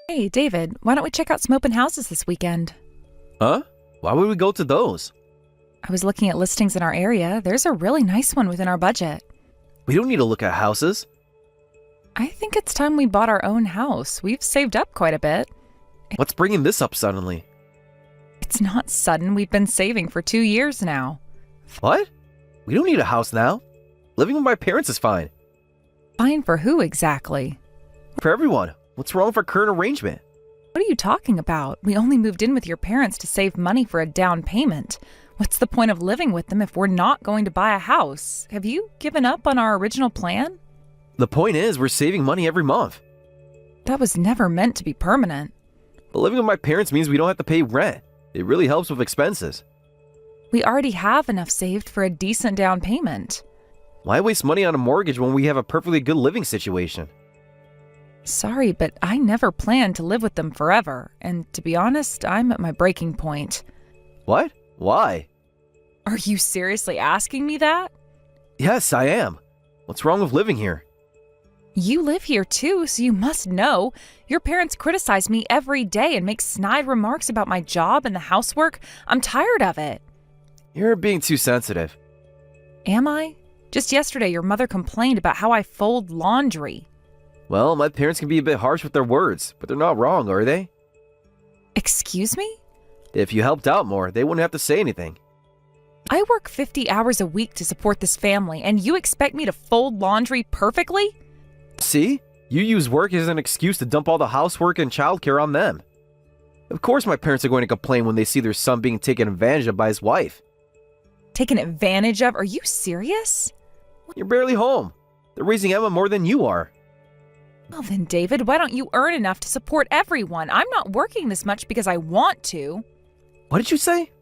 Hey, David, why don't we check out some open houses this weekend? Huh? Why would we go to those? I was looking at listings in our area. There's a really nice one within our budget. We don't need to look at houses. I think it's time we bought our own house. We've saved up quite a bit. What's bringing this up suddenly? It's not sudden. We've been saving for 2 years now. What? We don't need a house now. Living with my parents is fine. Fine for who exactly? For everyone. What's wrong with our current arrangement? What are you talking about? We only moved in with your parents to save money for a down payment. What's the point of living with them if we're not going to buy a house? Have you given up on our original plan? The point is, we're saving money every month. That was never meant to be permanent. But living with my parents means we don't have to pay rent. It really helps with expenses. We already have enough saved for a decent down payment. Why waste money on a mortgage when we have a perfectly good living situation? Sorry, but I never planned to live with them forever. And to be honest, I'm at my breaking point. What? Why? Are you seriously asking me that? Yes, I am. What's wrong with living here? You live here too, so you must know. Your parents criticize me every day and make snide remarks about my job and the housework. I'm tired of it. You're being too sensitive. Am I? Just yesterday, your mother complained about how I fold laundry. Well, my parents can be a bit harsh with their words, but they're not wrong, are they? Excuse me? If you helped out more, they wouldn't have to say anything. I work 50 hours a week to support this family, and you expect me to fold laundry perfectly? See? You use work as an excuse to dump all the housework and childcare on them. Of course my parents are going to complain when they see their son being taken advantage of by his wife. Taken advantage of? Are you serious? You're barely home. They're raising Emma more than you are. Well then, David, why don't you earn enough to support everyone? I'm not working this much because I want to. What did you say?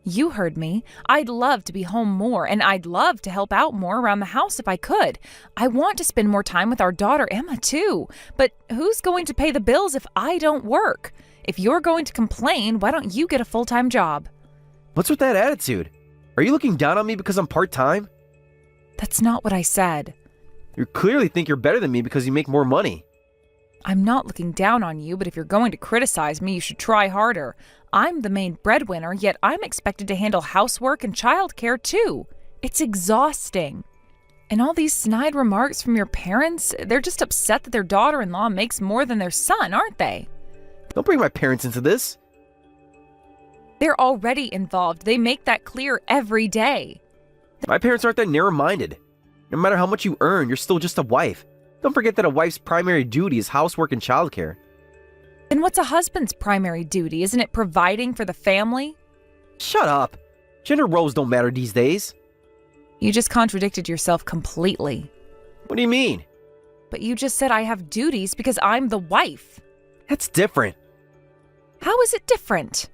You heard me. I'd love to be home more, and I'd love to help out more around the house if I could. I want to spend more time with our daughter, Emma, too. But who's going to pay the bills if I don't work? If you're going to complain, why don't you get a full-time job? What's with that attitude? Are you looking down on me because I'm part-time? That's not what I said. You clearly think you're better than me because you make more money. I'm not looking down on you, but if you're going to criticize me, you should try harder. I'm the main breadwinner, yet I'm expected to handle housework and childcare too. It's exhausting. And all these snide remarks from your parents, they're just upset that their daughter-in-law makes more than their son, aren't they? Don't bring my parents into this. They're already involved. They make that clear every day. My parents aren't that narrow-minded. No matter how much you earn, you're still just a wife. Don't forget that a wife's primary duty is housework and childcare. Then what's a husband's primary duty? Isn't it providing for the family? Shut up. Gender roles don't matter these days. You just contradicted yourself completely. What do you mean? But you just said I have duties because I'm the wife. That's different. How is it different?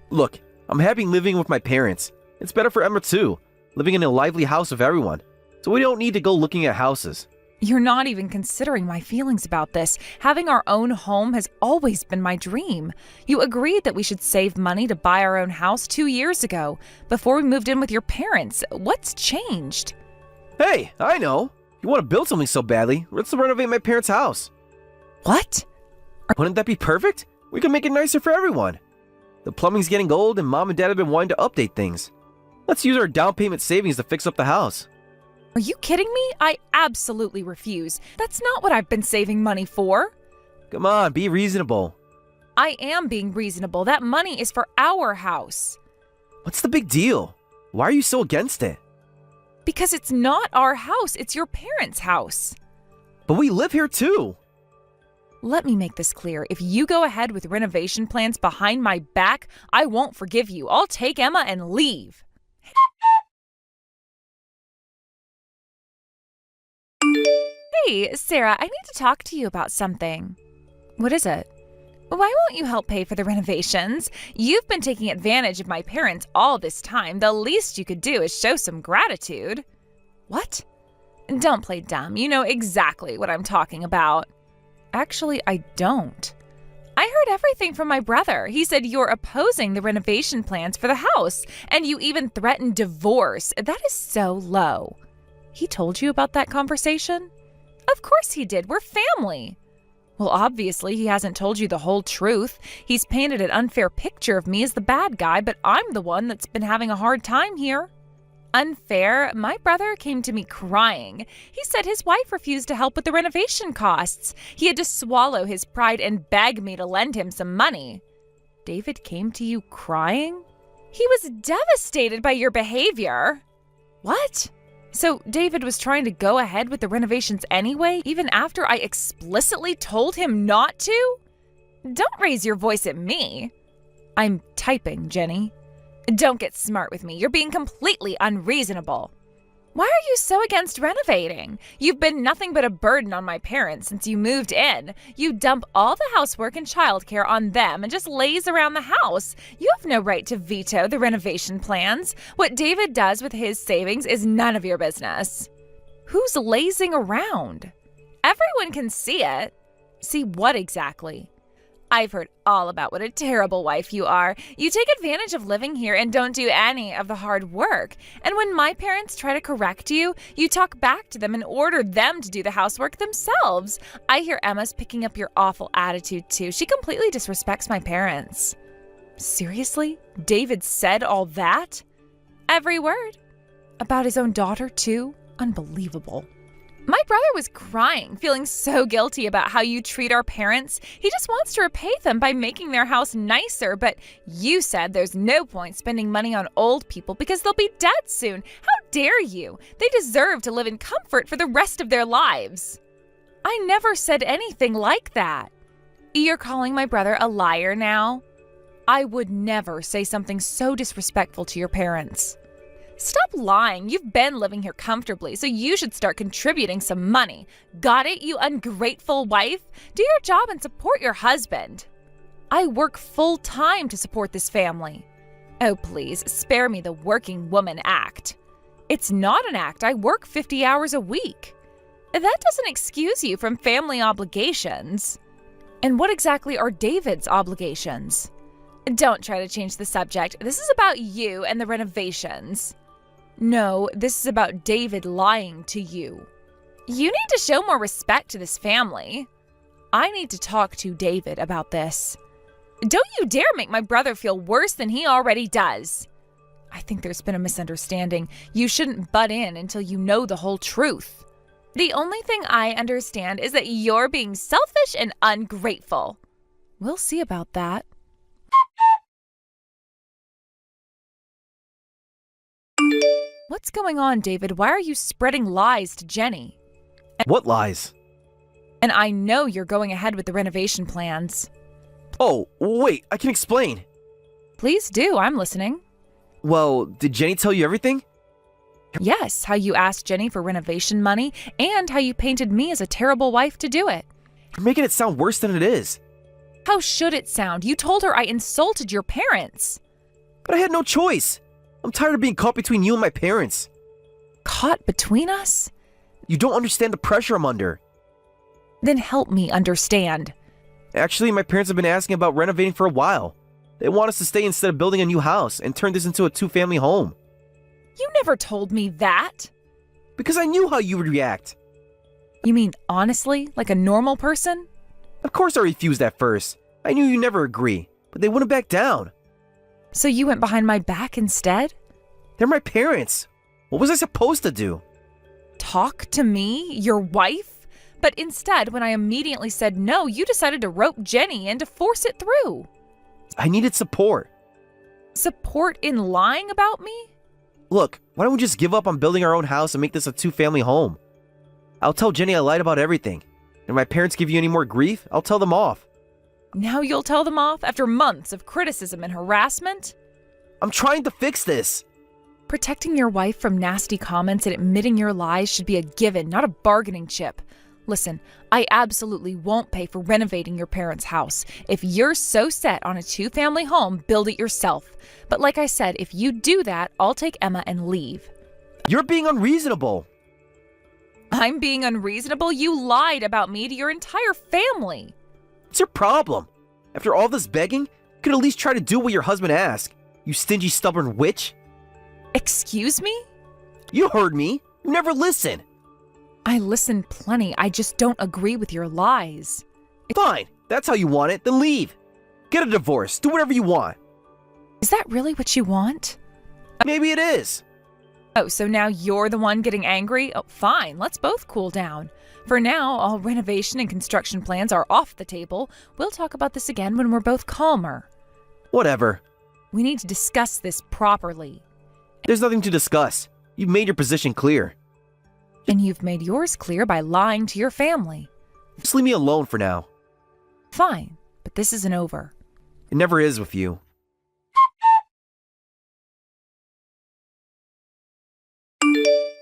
Look, I'm happy living with my parents. It's better for Emma too, living in a lively house with everyone. So we don't need to go looking at houses. You're not even considering my feelings about this. Having our own home has always been my dream. You agreed that we should save money to buy our own house 2 years ago, before we moved in with your parents. What's changed? Hey, I know. You want to build something so badly, let's renovate my parents' house. What? Wouldn't that be perfect? We can make it nicer for everyone. The plumbing's getting old and Mom and Dad have been wanting to update things. Let's use our down payment savings to fix up the house. Are you kidding me? I absolutely refuse. That's not what I've been saving money for. Come on, be reasonable. I am being reasonable. That money is for our house. What's the big deal? Why are you so against it? Because it's not our house, it's your parents' house. But we live here too. Let me make this clear. If you go ahead with renovation plans behind my back, I won't forgive you. I'll take Emma and leave. Hey, Sarah, I need to talk to you about something. What is it? Why won't you help pay for the renovations? You've been taking advantage of my parents all this time. The least you could do is show some gratitude. What? Don't play dumb. You know exactly what I'm talking about. Actually, I don't. I heard everything from my brother. He said you're opposing the renovation plans for the house, and you even threatened divorce. That is so low. He told you about that conversation? Of course he did. We're family. Well, obviously, he hasn't told you the whole truth. He's painted an unfair picture of me as the bad guy, but I'm the one that's been having a hard time here. Unfair? My brother came to me crying. He said his wife refused to help with the renovation costs. He had to swallow his pride and beg me to lend him some money. David came to you crying? He was devastated by your behavior. What? So David was trying to go ahead with the renovations anyway, even after I explicitly told him not to? Don't raise your voice at me. I'm typing, Jenny. Don't get smart with me. You're being completely unreasonable. Why are you so against renovating? You've been nothing but a burden on my parents since you moved in. You dump all the housework and childcare on them and just laze around the house. You have no right to veto the renovation plans. What David does with his savings is none of your business. Who's lazing around? Everyone can see it. See what exactly? I've heard all about what a terrible wife you are. You take advantage of living here and don't do any of the hard work. And when my parents try to correct you, you talk back to them and order them to do the housework themselves. I hear Emma's picking up your awful attitude too. She completely disrespects my parents. Seriously? David said all that? Every word? About his own daughter too? Unbelievable. My brother was crying, feeling so guilty about how you treat our parents. He just wants to repay them by making their house nicer, but you said there's no point spending money on old people because they'll be dead soon. How dare you? They deserve to live in comfort for the rest of their lives. I never said anything like that. You're calling my brother a liar now? I would never say something so disrespectful to your parents. Stop lying. You've been living here comfortably, so you should start contributing some money. Got it, you ungrateful wife? Do your job and support your husband. I work full-time to support this family. Oh, please, spare me the working woman act. It's not an act. I work 50 hours a week. That doesn't excuse you from family obligations. And what exactly are David's obligations? Don't try to change the subject. This is about you and the renovations. No, this is about David lying to you. You need to show more respect to this family. I need to talk to David about this. Don't you dare make my brother feel worse than he already does. I think there's been a misunderstanding. You shouldn't butt in until you know the whole truth. The only thing I understand is that you're being selfish and ungrateful. We'll see about that. What's going on, David? Why are you spreading lies to Jenny? What lies? And I know you're going ahead with the renovation plans. Oh, wait, I can explain. Please do, I'm listening. Well, did Jenny tell you everything? Yes, how you asked Jenny for renovation money and how you painted me as a terrible wife to do it. You're making it sound worse than it is. How should it sound? You told her I insulted your parents. But I had no choice. I'm tired of being caught between you and my parents. Caught between us? You don't understand the pressure I'm under. Then help me understand. Actually, my parents have been asking about renovating for a while. They want us to stay instead of building a new house and turn this into a two-family home. You never told me that. Because I knew how you would react. You mean honestly, like a normal person? Of course I refused at first. I knew you'd never agree, but they wouldn't back down. So you went behind my back instead? They're my parents. What was I supposed to do? Talk to me, your wife? But instead, when I immediately said no, you decided to rope Jenny in to force it through. I needed support. Support in lying about me? Look, why don't we just give up on building our own house and make this a two-family home? I'll tell Jenny I lied about everything. And if my parents give you any more grief, I'll tell them off. Now you'll tell them off after months of criticism and harassment? I'm trying to fix this. Protecting your wife from nasty comments and admitting your lies should be a given, not a bargaining chip. Listen, I absolutely won't pay for renovating your parents' house. If you're so set on a two-family home, build it yourself. But like I said, if you do that, I'll take Emma and leave. You're being unreasonable. I'm being unreasonable? You lied about me to your entire family. What's your problem? After all this begging, you could at least try to do what your husband asked. You stingy, stubborn witch. Excuse me? You heard me. You never listen. I listen plenty. I just don't agree with your lies. Fine, that's how you want it, then leave. Get a divorce, do whatever you want. Is that really what you want? Maybe it is. Oh, so now you're the one getting angry? Oh, fine, let's both cool down. For now, all renovation and construction plans are off the table. We'll talk about this again when we're both calmer. Whatever. We need to discuss this properly. There's nothing to discuss. You've made your position clear. And you've made yours clear by lying to your family. Just leave me alone for now. Fine, but this isn't over. It never is with you.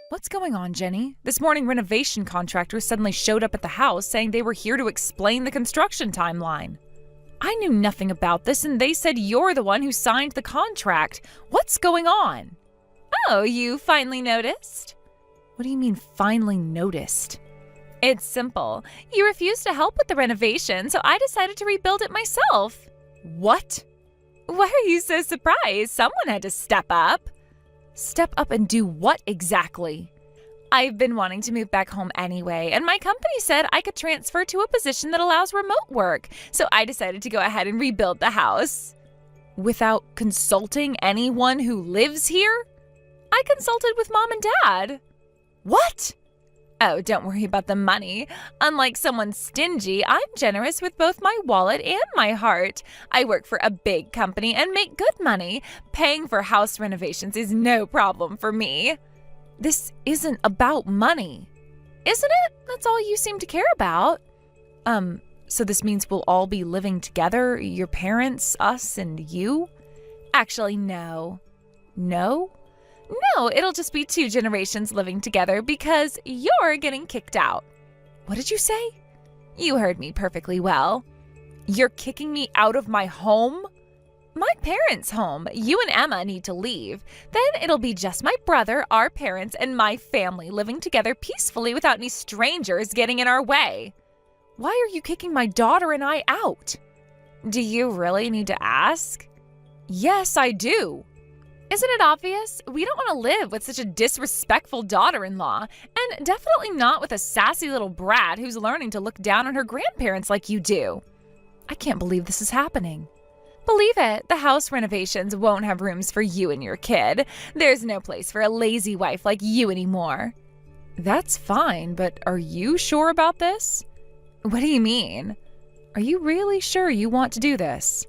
What's going on, Jenny? This morning, renovation contractors suddenly showed up at the house saying they were here to explain the construction timeline. I knew nothing about this, and they said you're the one who signed the contract. What's going on? Oh, you finally noticed? What do you mean, finally noticed? It's simple. You refused to help with the renovation, so I decided to rebuild it myself. What? Why are you so surprised? Someone had to step up. Step up and do what exactly? I've been wanting to move back home anyway, and my company said I could transfer to a position that allows remote work, so I decided to go ahead and rebuild the house. Without consulting anyone who lives here? I consulted with Mom and Dad. What? Oh, don't worry about the money. Unlike someone stingy, I'm generous with both my wallet and my heart. I work for a big company and make good money. Paying for house renovations is no problem for me. This isn't about money, isn't it? That's all you seem to care about. So this means we'll all be living together, your parents, us, and you? Actually, no. No? No, it'll just be 2 generations living together because you're getting kicked out. What did you say? You heard me perfectly well. You're kicking me out of my home? My parents' home. You and Emma need to leave. Then it'll be just my brother, our parents, and my family living together peacefully without any strangers getting in our way. Why are you kicking my daughter and I out? Do you really need to ask? Yes, I do. Isn't it obvious? We don't want to live with such a disrespectful daughter-in-law, and definitely not with a sassy little brat who's learning to look down on her grandparents like you do. I can't believe this is happening. Believe it, the house renovations won't have rooms for you and your kid. There's no place for a lazy wife like you anymore. That's fine, but are you sure about this? What do you mean? Are you really sure you want to do this?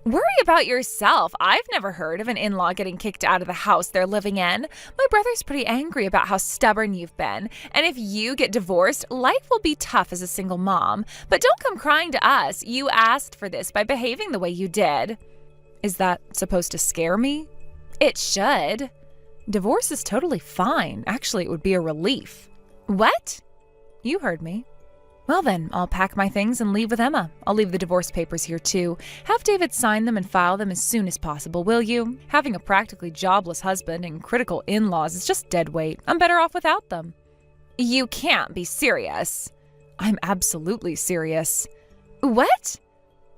Worry about yourself. I've never heard of an in-law getting kicked out of the house they're living in. My brother's pretty angry about how stubborn you've been. And if you get divorced, life will be tough as a single mom. But don't come crying to us. You asked for this by behaving the way you did. Is that supposed to scare me? It should. Divorce is totally fine. Actually, it would be a relief. What? You heard me. Well then, I'll pack my things and leave with Emma. I'll leave the divorce papers here too. Have David sign them and file them as soon as possible, will you? Having a practically jobless husband and critical in-laws is just dead weight. I'm better off without them. You can't be serious. I'm absolutely serious. What?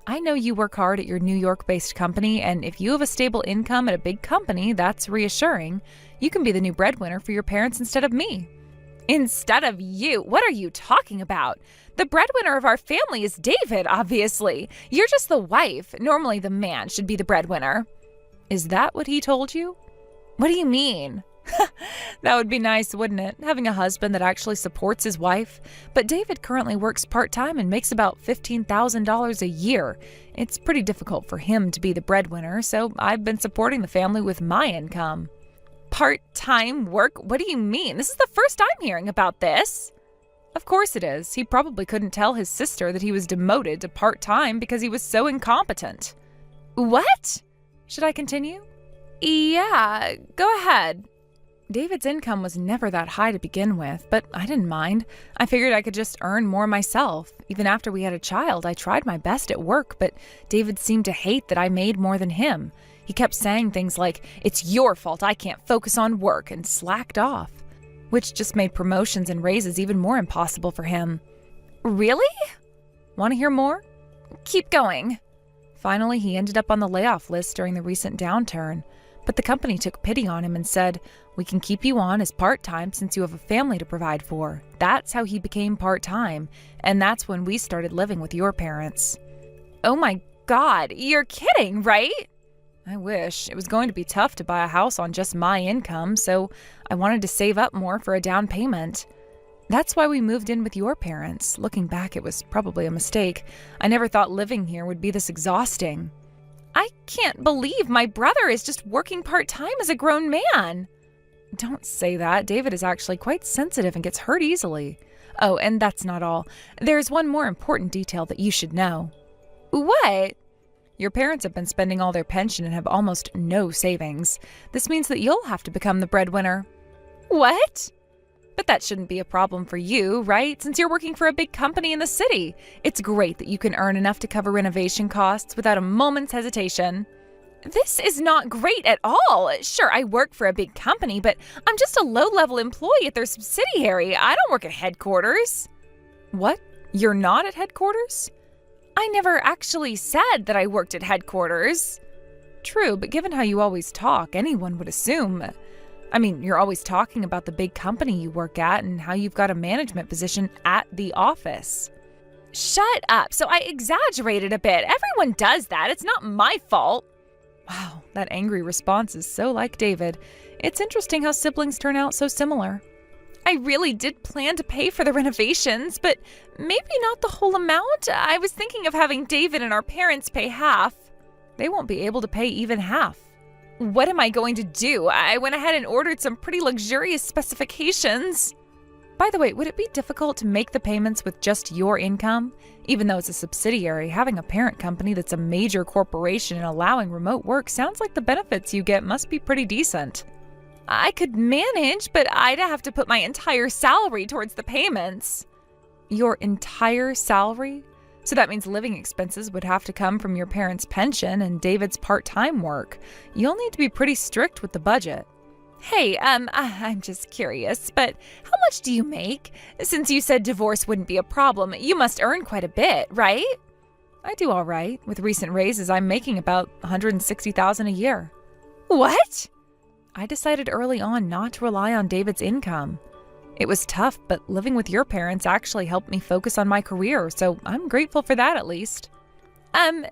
I know you work hard at your New York-based company, and if you have a stable income at a big company, that's reassuring. You can be the new breadwinner for your parents instead of me. Instead of you? What are you talking about? The breadwinner of our family is David, obviously. You're just the wife. Normally the man should be the breadwinner. Is that what he told you? What do you mean? That would be nice, wouldn't it? Having a husband that actually supports his wife. But David currently works part-time and makes about $15,000 a year. It's pretty difficult for him to be the breadwinner, so I've been supporting the family with my income. Part-time work? What do you mean? This is the first I'm hearing about this. Of course it is. He probably couldn't tell his sister that he was demoted to part-time because he was so incompetent. What? Should I continue? Yeah, go ahead. David's income was never that high to begin with, but I didn't mind. I figured I could just earn more myself. Even after we had a child, I tried my best at work, but David seemed to hate that I made more than him. He kept saying things like, "It's your fault I can't focus on work," and slacked off, which just made promotions and raises even more impossible for him. Really? Want to hear more? Keep going. Finally, he ended up on the layoff list during the recent downturn. But the company took pity on him and said, "We can keep you on as part-time since you have a family to provide for." That's how he became part-time, and that's when we started living with your parents. Oh my God, you're kidding, right? I wish. It was going to be tough to buy a house on just my income, so I wanted to save up more for a down payment. That's why we moved in with your parents. Looking back, it was probably a mistake. I never thought living here would be this exhausting. I can't believe my brother is just working part-time as a grown man. Don't say that. David is actually quite sensitive and gets hurt easily. Oh, and that's not all. There's one more important detail that you should know. What? Your parents have been spending all their pension and have almost no savings. This means that you'll have to become the breadwinner. What? But that shouldn't be a problem for you, right? Since you're working for a big company in the city. It's great that you can earn enough to cover renovation costs without a moment's hesitation. This is not great at all. Sure, I work for a big company, but I'm just a low-level employee at their subsidiary. I don't work at headquarters. What? You're not at headquarters? I never actually said that I worked at headquarters. True, but given how you always talk, anyone would assume. I mean, you're always talking about the big company you work at and how you've got a management position at the office. Shut up. So I exaggerated a bit. Everyone does that. It's not my fault. Wow, that angry response is so like David. It's interesting how siblings turn out so similar. I really did plan to pay for the renovations, but maybe not the whole amount. I was thinking of having David and our parents pay half. They won't be able to pay even half. What am I going to do? I went ahead and ordered some pretty luxurious specifications. By the way, would it be difficult to make the payments with just your income? Even though it's a subsidiary, having a parent company that's a major corporation and allowing remote work sounds like the benefits you get must be pretty decent. I could manage, but I'd have to put my entire salary towards the payments. Your entire salary? So that means living expenses would have to come from your parents' pension and David's part-time work. You'll need to be pretty strict with the budget. Hey, I'm just curious, but how much do you make? Since you said divorce wouldn't be a problem, you must earn quite a bit, right? I do all right. With recent raises, I'm making about $160,000 a year. What? I decided early on not to rely on David's income. It was tough, but living with your parents actually helped me focus on my career, so I'm grateful for that at least.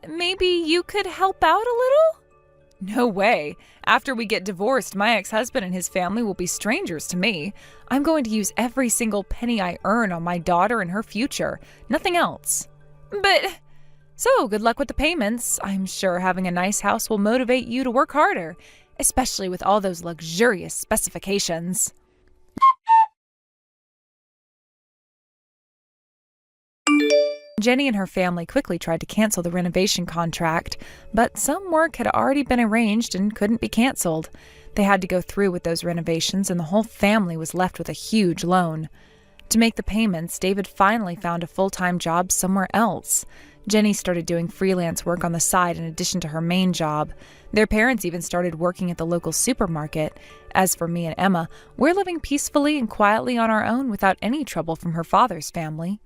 Maybe you could help out a little? No way. After we get divorced, my ex-husband and his family will be strangers to me. I'm going to use every single penny I earn on my daughter and her future. Nothing else. So, good luck with the payments. I'm sure having a nice house will motivate you to work harder, especially with all those luxurious specifications. Jenny and her family quickly tried to cancel the renovation contract, but some work had already been arranged and couldn't be canceled. They had to go through with those renovations, and the whole family was left with a huge loan. To make the payments, David finally found a full-time job somewhere else. Jenny started doing freelance work on the side in addition to her main job. Their parents even started working at the local supermarket. As for me and Emma, we're living peacefully and quietly on our own without any trouble from her father's family.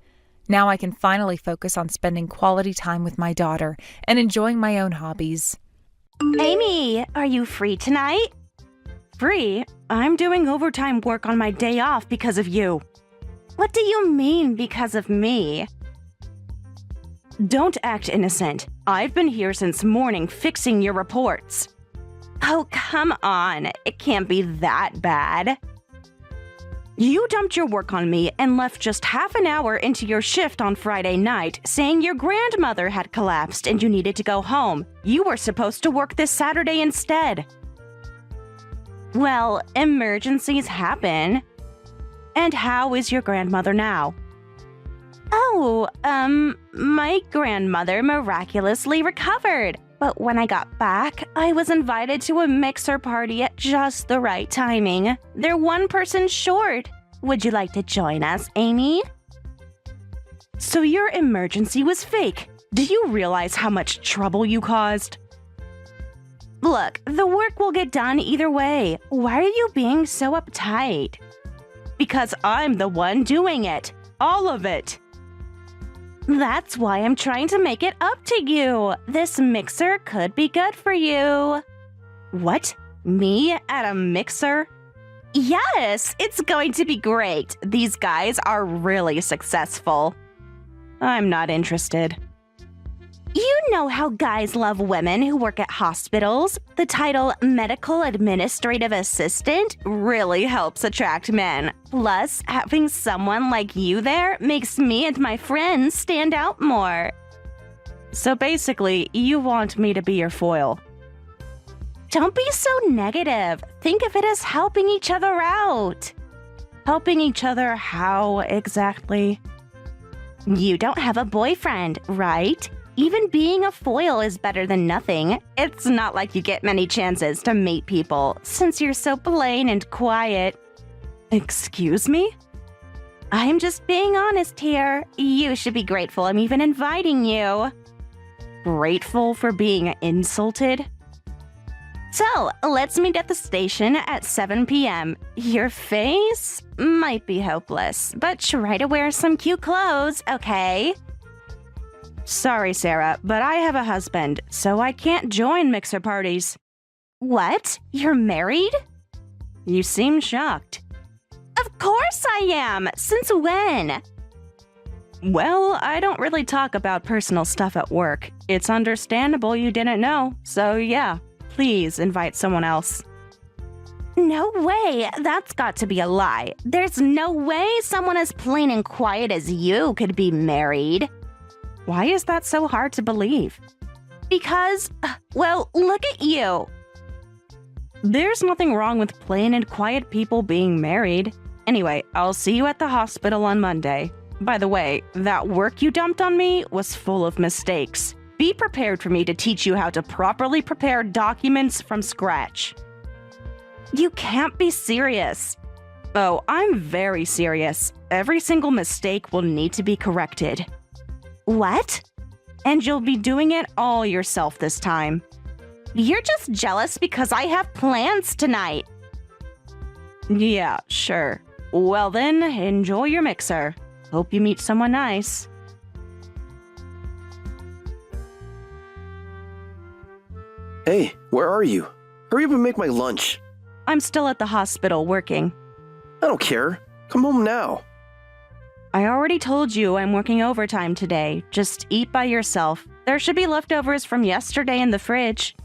Now I can finally focus on spending quality time with my daughter and enjoying my own hobbies. Amy, are you free tonight? Free? I'm doing overtime work on my day off because of you. What do you mean because of me? Don't act innocent. I've been here since morning fixing your reports. Oh, come on. It can't be that bad. You dumped your work on me and left just half an hour into your shift on Friday night, saying your grandmother had collapsed and you needed to go home. You were supposed to work this Saturday instead. Well, emergencies happen. And how is your grandmother now? Oh, my grandmother miraculously recovered. But when I got back, I was invited to a mixer party at just the right timing. They're one person short. Would you like to join us, Amy? So your emergency was fake. Do you realize how much trouble you caused? Look, the work will get done either way. Why are you being so uptight? Because I'm the one doing it. All of it. That's why I'm trying to make it up to you. This mixer could be good for you. What? Me at a mixer? Yes, it's going to be great. These guys are really successful. I'm not interested. You know how guys love women who work at hospitals. The title medical administrative assistant really helps attract men. Plus, having someone like you there makes me and my friends stand out more. So basically, you want me to be your foil. Don't be so negative. Think of it as helping each other out. Helping each other how exactly? You don't have a boyfriend, right? Even being a foil is better than nothing. It's not like you get many chances to meet people, since you're so plain and quiet. Excuse me? I'm just being honest here. You should be grateful I'm even inviting you. Grateful for being insulted? So, let's meet at the station at 7 p.m. Your face might be hopeless, but try to wear some cute clothes, okay? Sorry, Sarah, but I have a husband, so I can't join mixer parties. What? You're married? You seem shocked. Of course I am! Since when? Well, I don't really talk about personal stuff at work. It's understandable you didn't know, so yeah, please invite someone else. No way! That's got to be a lie. There's no way someone as plain and quiet as you could be married. Why is that so hard to believe? Because, well, look at you. There's nothing wrong with plain and quiet people being married. Anyway, I'll see you at the hospital on Monday. By the way, that work you dumped on me was full of mistakes. Be prepared for me to teach you how to properly prepare documents from scratch. You can't be serious. Oh, I'm very serious. Every single mistake will need to be corrected. What? And you'll be doing it all yourself this time. You're just jealous because I have plans tonight. Yeah, sure. Well then, enjoy your mixer. Hope you meet someone nice. Hey, where are you? Hurry up and make my lunch. I'm still at the hospital working. I don't care. Come home now. I already told you I'm working overtime today. Just eat by yourself. There should be leftovers from yesterday in the fridge.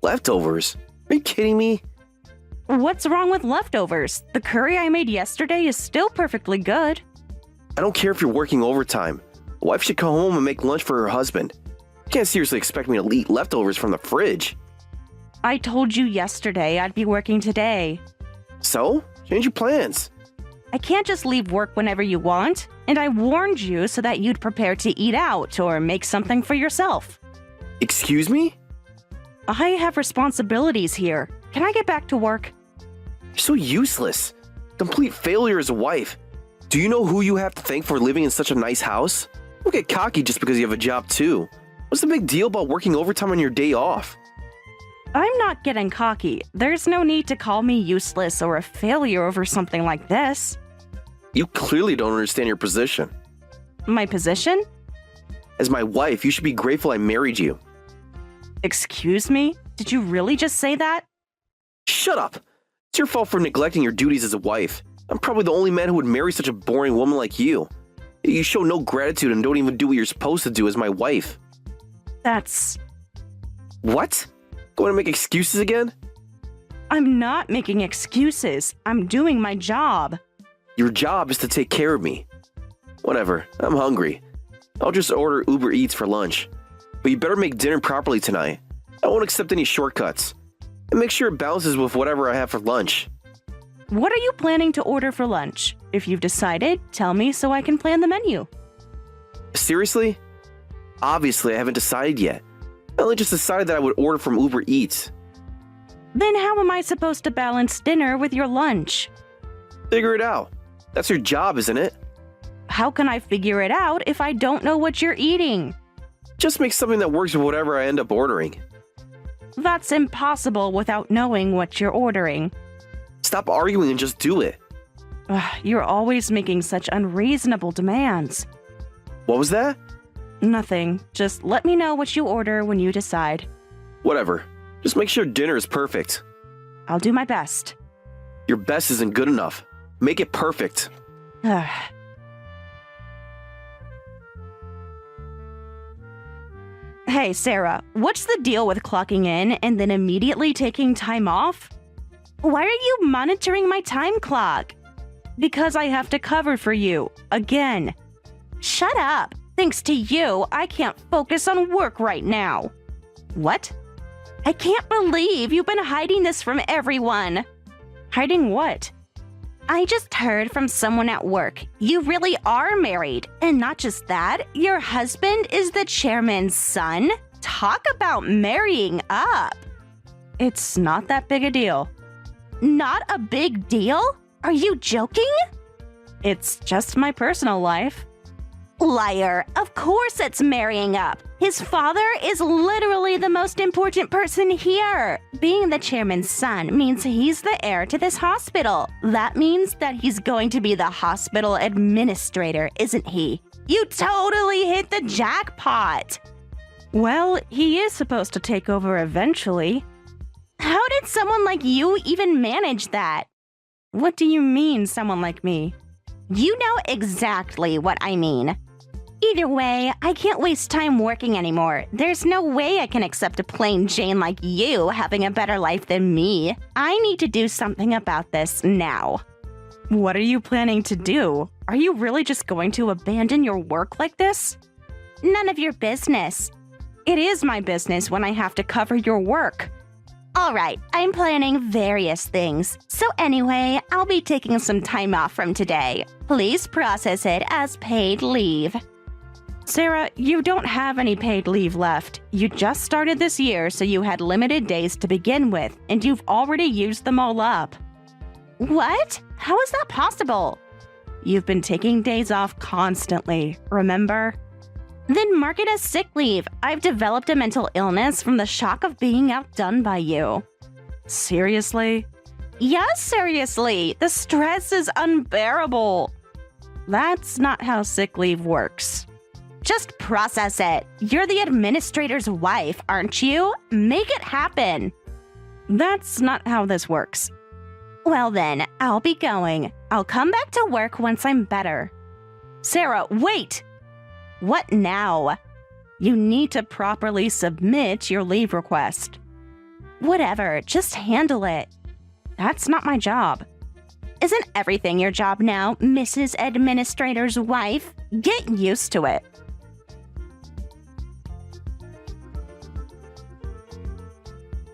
Leftovers? Are you kidding me? What's wrong with leftovers? The curry I made yesterday is still perfectly good. I don't care if you're working overtime. A wife should come home and make lunch for her husband. You can't seriously expect me to eat leftovers from the fridge. I told you yesterday I'd be working today. So? Change your plans. I can't just leave work whenever you want, and I warned you so that you'd prepare to eat out or make something for yourself. Excuse me? I have responsibilities here. Can I get back to work? You're so useless. Complete failure as a wife. Do you know who you have to thank for living in such a nice house? Don't get cocky just because you have a job too. What's the big deal about working overtime on your day off? I'm not getting cocky. There's no need to call me useless or a failure over something like this. You clearly don't understand your position. My position? As my wife, you should be grateful I married you. Excuse me? Did you really just say that? Shut up! It's your fault for neglecting your duties as a wife. I'm probably the only man who would marry such a boring woman like you. You show no gratitude and don't even do what you're supposed to do as my wife. That's... What? Going to make excuses again? I'm not making excuses. I'm doing my job. Your job is to take care of me. Whatever, I'm hungry. I'll just order Uber Eats for lunch. But you better make dinner properly tonight. I won't accept any shortcuts. And make sure it balances with whatever I have for lunch. What are you planning to order for lunch? If you've decided, tell me so I can plan the menu. Seriously? Obviously, I haven't decided yet. I only just decided that I would order from Uber Eats. Then how am I supposed to balance dinner with your lunch? Figure it out. That's your job, isn't it? How can I figure it out if I don't know what you're eating? Just make something that works with whatever I end up ordering. That's impossible without knowing what you're ordering. Stop arguing and just do it. You're always making such unreasonable demands. What was that? Nothing. Just let me know what you order when you decide. Whatever. Just make sure dinner is perfect. I'll do my best. Your best isn't good enough. Make it perfect. Hey, Sarah, what's the deal with clocking in and then immediately taking time off? Why are you monitoring my time clock? Because I have to cover for you, again. Shut up. Thanks to you, I can't focus on work right now. What? I can't believe you've been hiding this from everyone. Hiding what? I just heard from someone at work. You really are married. And not just that, your husband is the chairman's son? Talk about marrying up. It's not that big a deal. Not a big deal? Are you joking? It's just my personal life. Liar. Of course it's marrying up. His father is literally the most important person here. Being the chairman's son means he's the heir to this hospital. That means that he's going to be the hospital administrator, isn't he? You totally hit the jackpot. Well, he is supposed to take over eventually. How did someone like you even manage that? What do you mean, someone like me? You know exactly what I mean. Either way, I can't waste time working anymore. There's no way I can accept a plain Jane like you having a better life than me. I need to do something about this now. What are you planning to do? Are you really just going to abandon your work like this? None of your business. It is my business when I have to cover your work. All right, I'm planning various things. So anyway, I'll be taking some time off from today. Please process it as paid leave. Sarah, you don't have any paid leave left. You just started this year, so you had limited days to begin with, and you've already used them all up. What? How is that possible? You've been taking days off constantly, remember? Then mark it as sick leave. I've developed a mental illness from the shock of being outdone by you. Seriously? Yes, seriously. The stress is unbearable. That's not how sick leave works. Just process it. You're the administrator's wife, aren't you? Make it happen. That's not how this works. Well then, I'll be going. I'll come back to work once I'm better. Sarah, wait! What now? You need to properly submit your leave request. Whatever, just handle it. That's not my job. Isn't everything your job now, Mrs. Administrator's wife? Get used to it.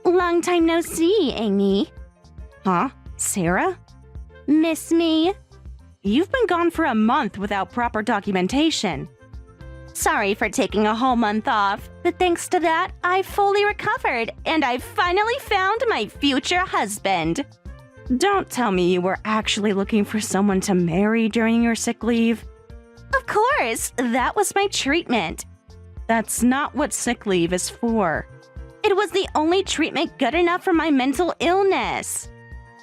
Long time no see, Amy. Huh? Sarah? Miss me? You've been gone for a month without proper documentation. Sorry for taking a whole month off, but thanks to that, I fully recovered, and I finally found my future husband. Don't tell me you were actually looking for someone to marry during your sick leave. Of course, that was my treatment. That's not what sick leave is for. It was the only treatment good enough for my mental illness.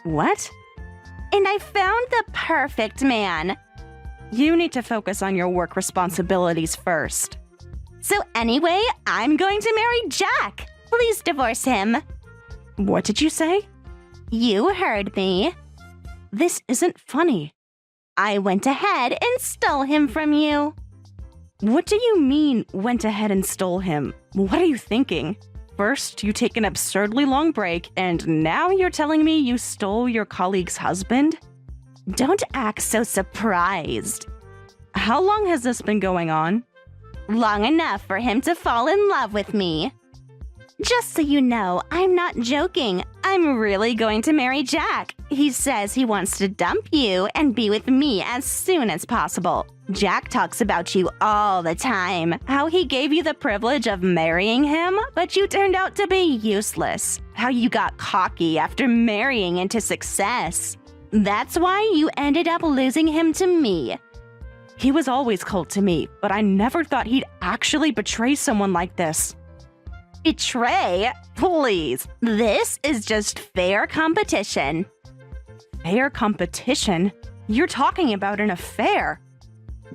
What? And I found the perfect man. You need to focus on your work responsibilities first. So anyway, I'm going to marry Jack. Please divorce him. What did you say? You heard me. This isn't funny. I went ahead and stole him from you. What do you mean, went ahead and stole him? What are you thinking? First, you take an absurdly long break, and now you're telling me you stole your colleague's husband? Don't act so surprised. How long has this been going on? Long enough for him to fall in love with me. Just so you know, I'm not joking. I'm really going to marry Jack. He says he wants to dump you and be with me as soon as possible. Jack talks about you all the time, how he gave you the privilege of marrying him, but you turned out to be useless. How you got cocky after marrying into success. That's why you ended up losing him to me. He was always cold to me, but I never thought he'd actually betray someone like this. Betray? Please. This is just fair competition. Fair competition? You're talking about an affair.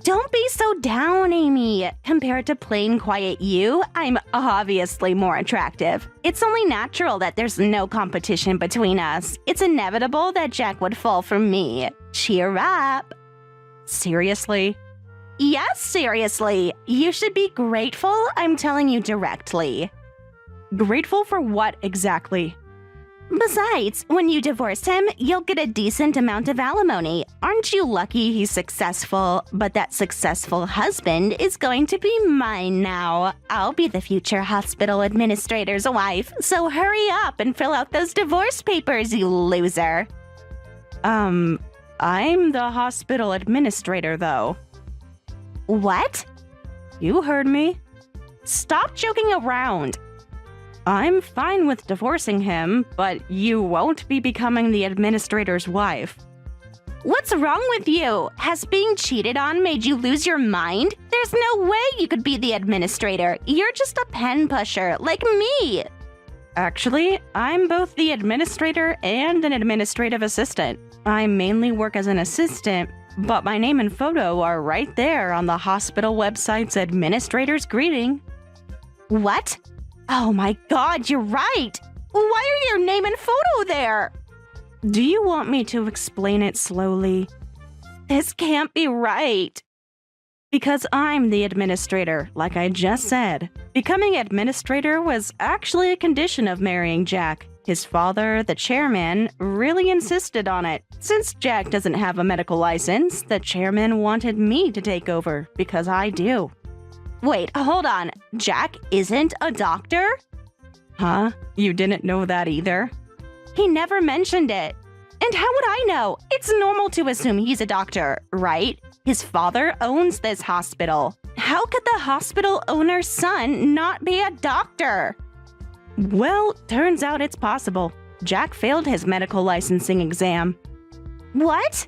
Don't be so down, Amy. Compared to plain quiet you, I'm obviously more attractive. It's only natural that there's no competition between us. It's inevitable that Jack would fall for me. Cheer up. Seriously? Yes, seriously. You should be grateful I'm telling you directly. Grateful for what exactly? Besides, when you divorce him, you'll get a decent amount of alimony. Aren't you lucky he's successful? But that successful husband is going to be mine now. I'll be the future hospital administrator's wife, so hurry up and fill out those divorce papers, you loser. I'm the hospital administrator, though. What? You heard me. Stop joking around. I'm fine with divorcing him, but you won't be becoming the administrator's wife. What's wrong with you? Has being cheated on made you lose your mind? There's no way you could be the administrator. You're just a pen pusher, like me. Actually, I'm both the administrator and an administrative assistant. I mainly work as an assistant, but my name and photo are right there on the hospital website's administrator's greeting. What? Oh my god, you're right! Why are your name and photo there? Do you want me to explain it slowly? This can't be right. Because I'm the administrator, like I just said. Becoming administrator was actually a condition of marrying Jack. His father, the chairman, really insisted on it. Since Jack doesn't have a medical license, the chairman wanted me to take over, because I do. Wait, hold on. Jack isn't a doctor? Huh? You didn't know that either? He never mentioned it. And how would I know? It's normal to assume he's a doctor, right? His father owns this hospital. How could the hospital owner's son not be a doctor? Well, turns out it's possible. Jack failed his medical licensing exam. What?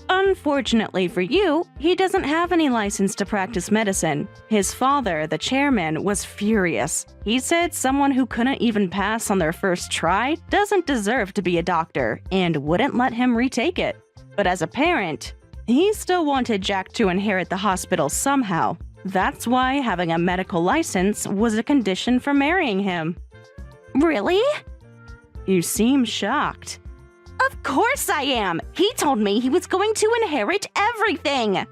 Unfortunately for you, he doesn't have any license to practice medicine. His father, the chairman, was furious. He said someone who couldn't even pass on their first try doesn't deserve to be a doctor and wouldn't let him retake it. But as a parent, he still wanted Jack to inherit the hospital somehow. That's why having a medical license was a condition for marrying him. Really? You seem shocked. Of course I am! He told me he was going to inherit everything!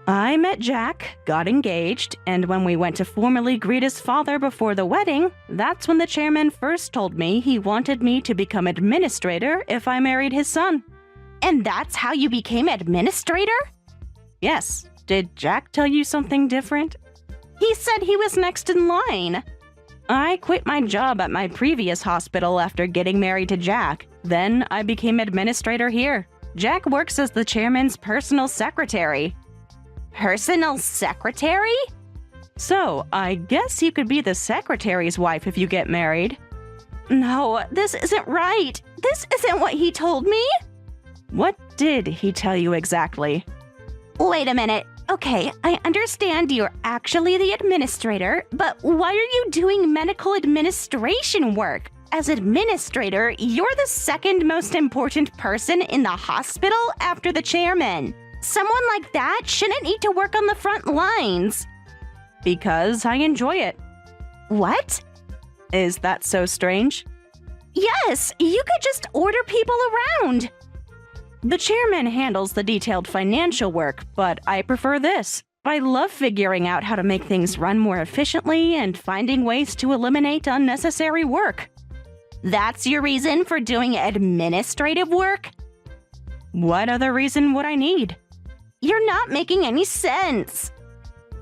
I met Jack, got engaged, and when we went to formally greet his father before the wedding, that's when the chairman first told me he wanted me to become administrator if I married his son. And that's how you became administrator? Yes. Did Jack tell you something different? He said he was next in line. I quit my job at my previous hospital after getting married to Jack. Then I became administrator here. Jack works as the chairman's personal secretary. Personal secretary? So, I guess you could be the secretary's wife if you get married. No, this isn't right. This isn't what he told me. What did he tell you exactly? Wait a minute. Okay, I understand you're actually the administrator, but why are you doing medical administration work? As administrator, you're the second most important person in the hospital after the chairman. Someone like that shouldn't need to work on the front lines. Because I enjoy it. What? Is that so strange? Yes, you could just order people around. The chairman handles the detailed financial work, but I prefer this. I love figuring out how to make things run more efficiently and finding ways to eliminate unnecessary work. That's your reason for doing administrative work? What other reason would I need? You're not making any sense.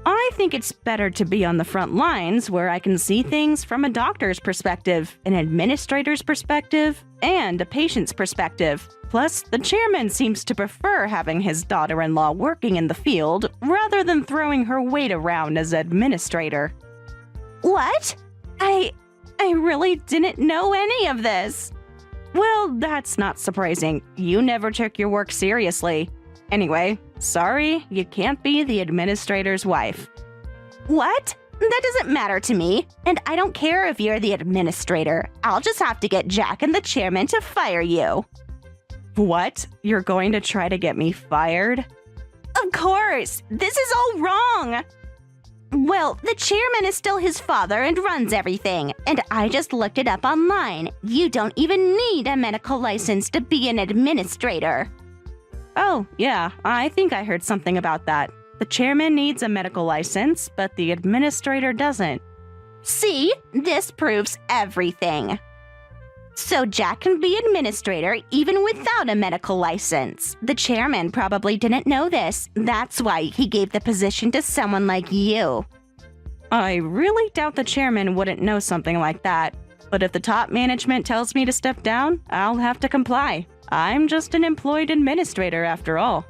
I think it's better to be on the front lines where I can see things from a doctor's perspective, an administrator's perspective, and a patient's perspective. Plus, the chairman seems to prefer having his daughter-in-law working in the field rather than throwing her weight around as administrator. What? I really didn't know any of this. Well, that's not surprising. You never took your work seriously. Anyway, sorry, you can't be the administrator's wife. What? That doesn't matter to me, and I don't care if you're the administrator. I'll just have to get Jack and the chairman to fire you. What? You're going to try to get me fired? Of course! This is all wrong! Well, the chairman is still his father and runs everything, and I just looked it up online. You don't even need a medical license to be an administrator. Oh, yeah, I think I heard something about that. The chairman needs a medical license, but the administrator doesn't. See? This proves everything. So Jack can be administrator even without a medical license. The chairman probably didn't know this. That's why he gave the position to someone like you. I really doubt the chairman wouldn't know something like that. But if the top management tells me to step down, I'll have to comply. I'm just an employed administrator after all.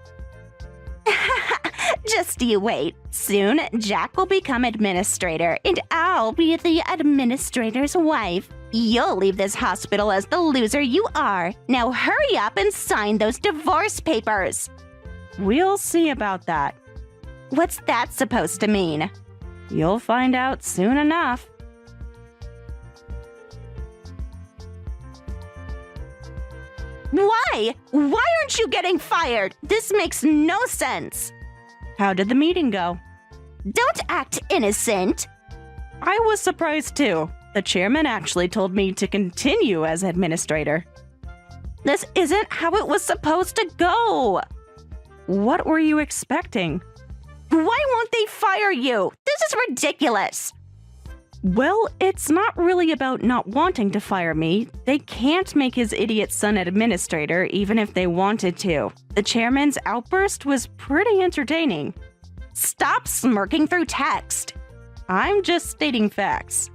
Just you wait. Soon, Jack will become administrator, and I'll be the administrator's wife. You'll leave this hospital as the loser you are. Now hurry up and sign those divorce papers. We'll see about that. What's that supposed to mean? You'll find out soon enough. Why? Why aren't you getting fired? This makes no sense. How did the meeting go? Don't act innocent. I was surprised too. The chairman actually told me to continue as administrator. This isn't how it was supposed to go. What were you expecting? Why won't they fire you? This is ridiculous. Well, it's not really about not wanting to fire me. They can't make his idiot son administrator even if they wanted to. The chairman's outburst was pretty entertaining. Stop smirking through text. I'm just stating facts.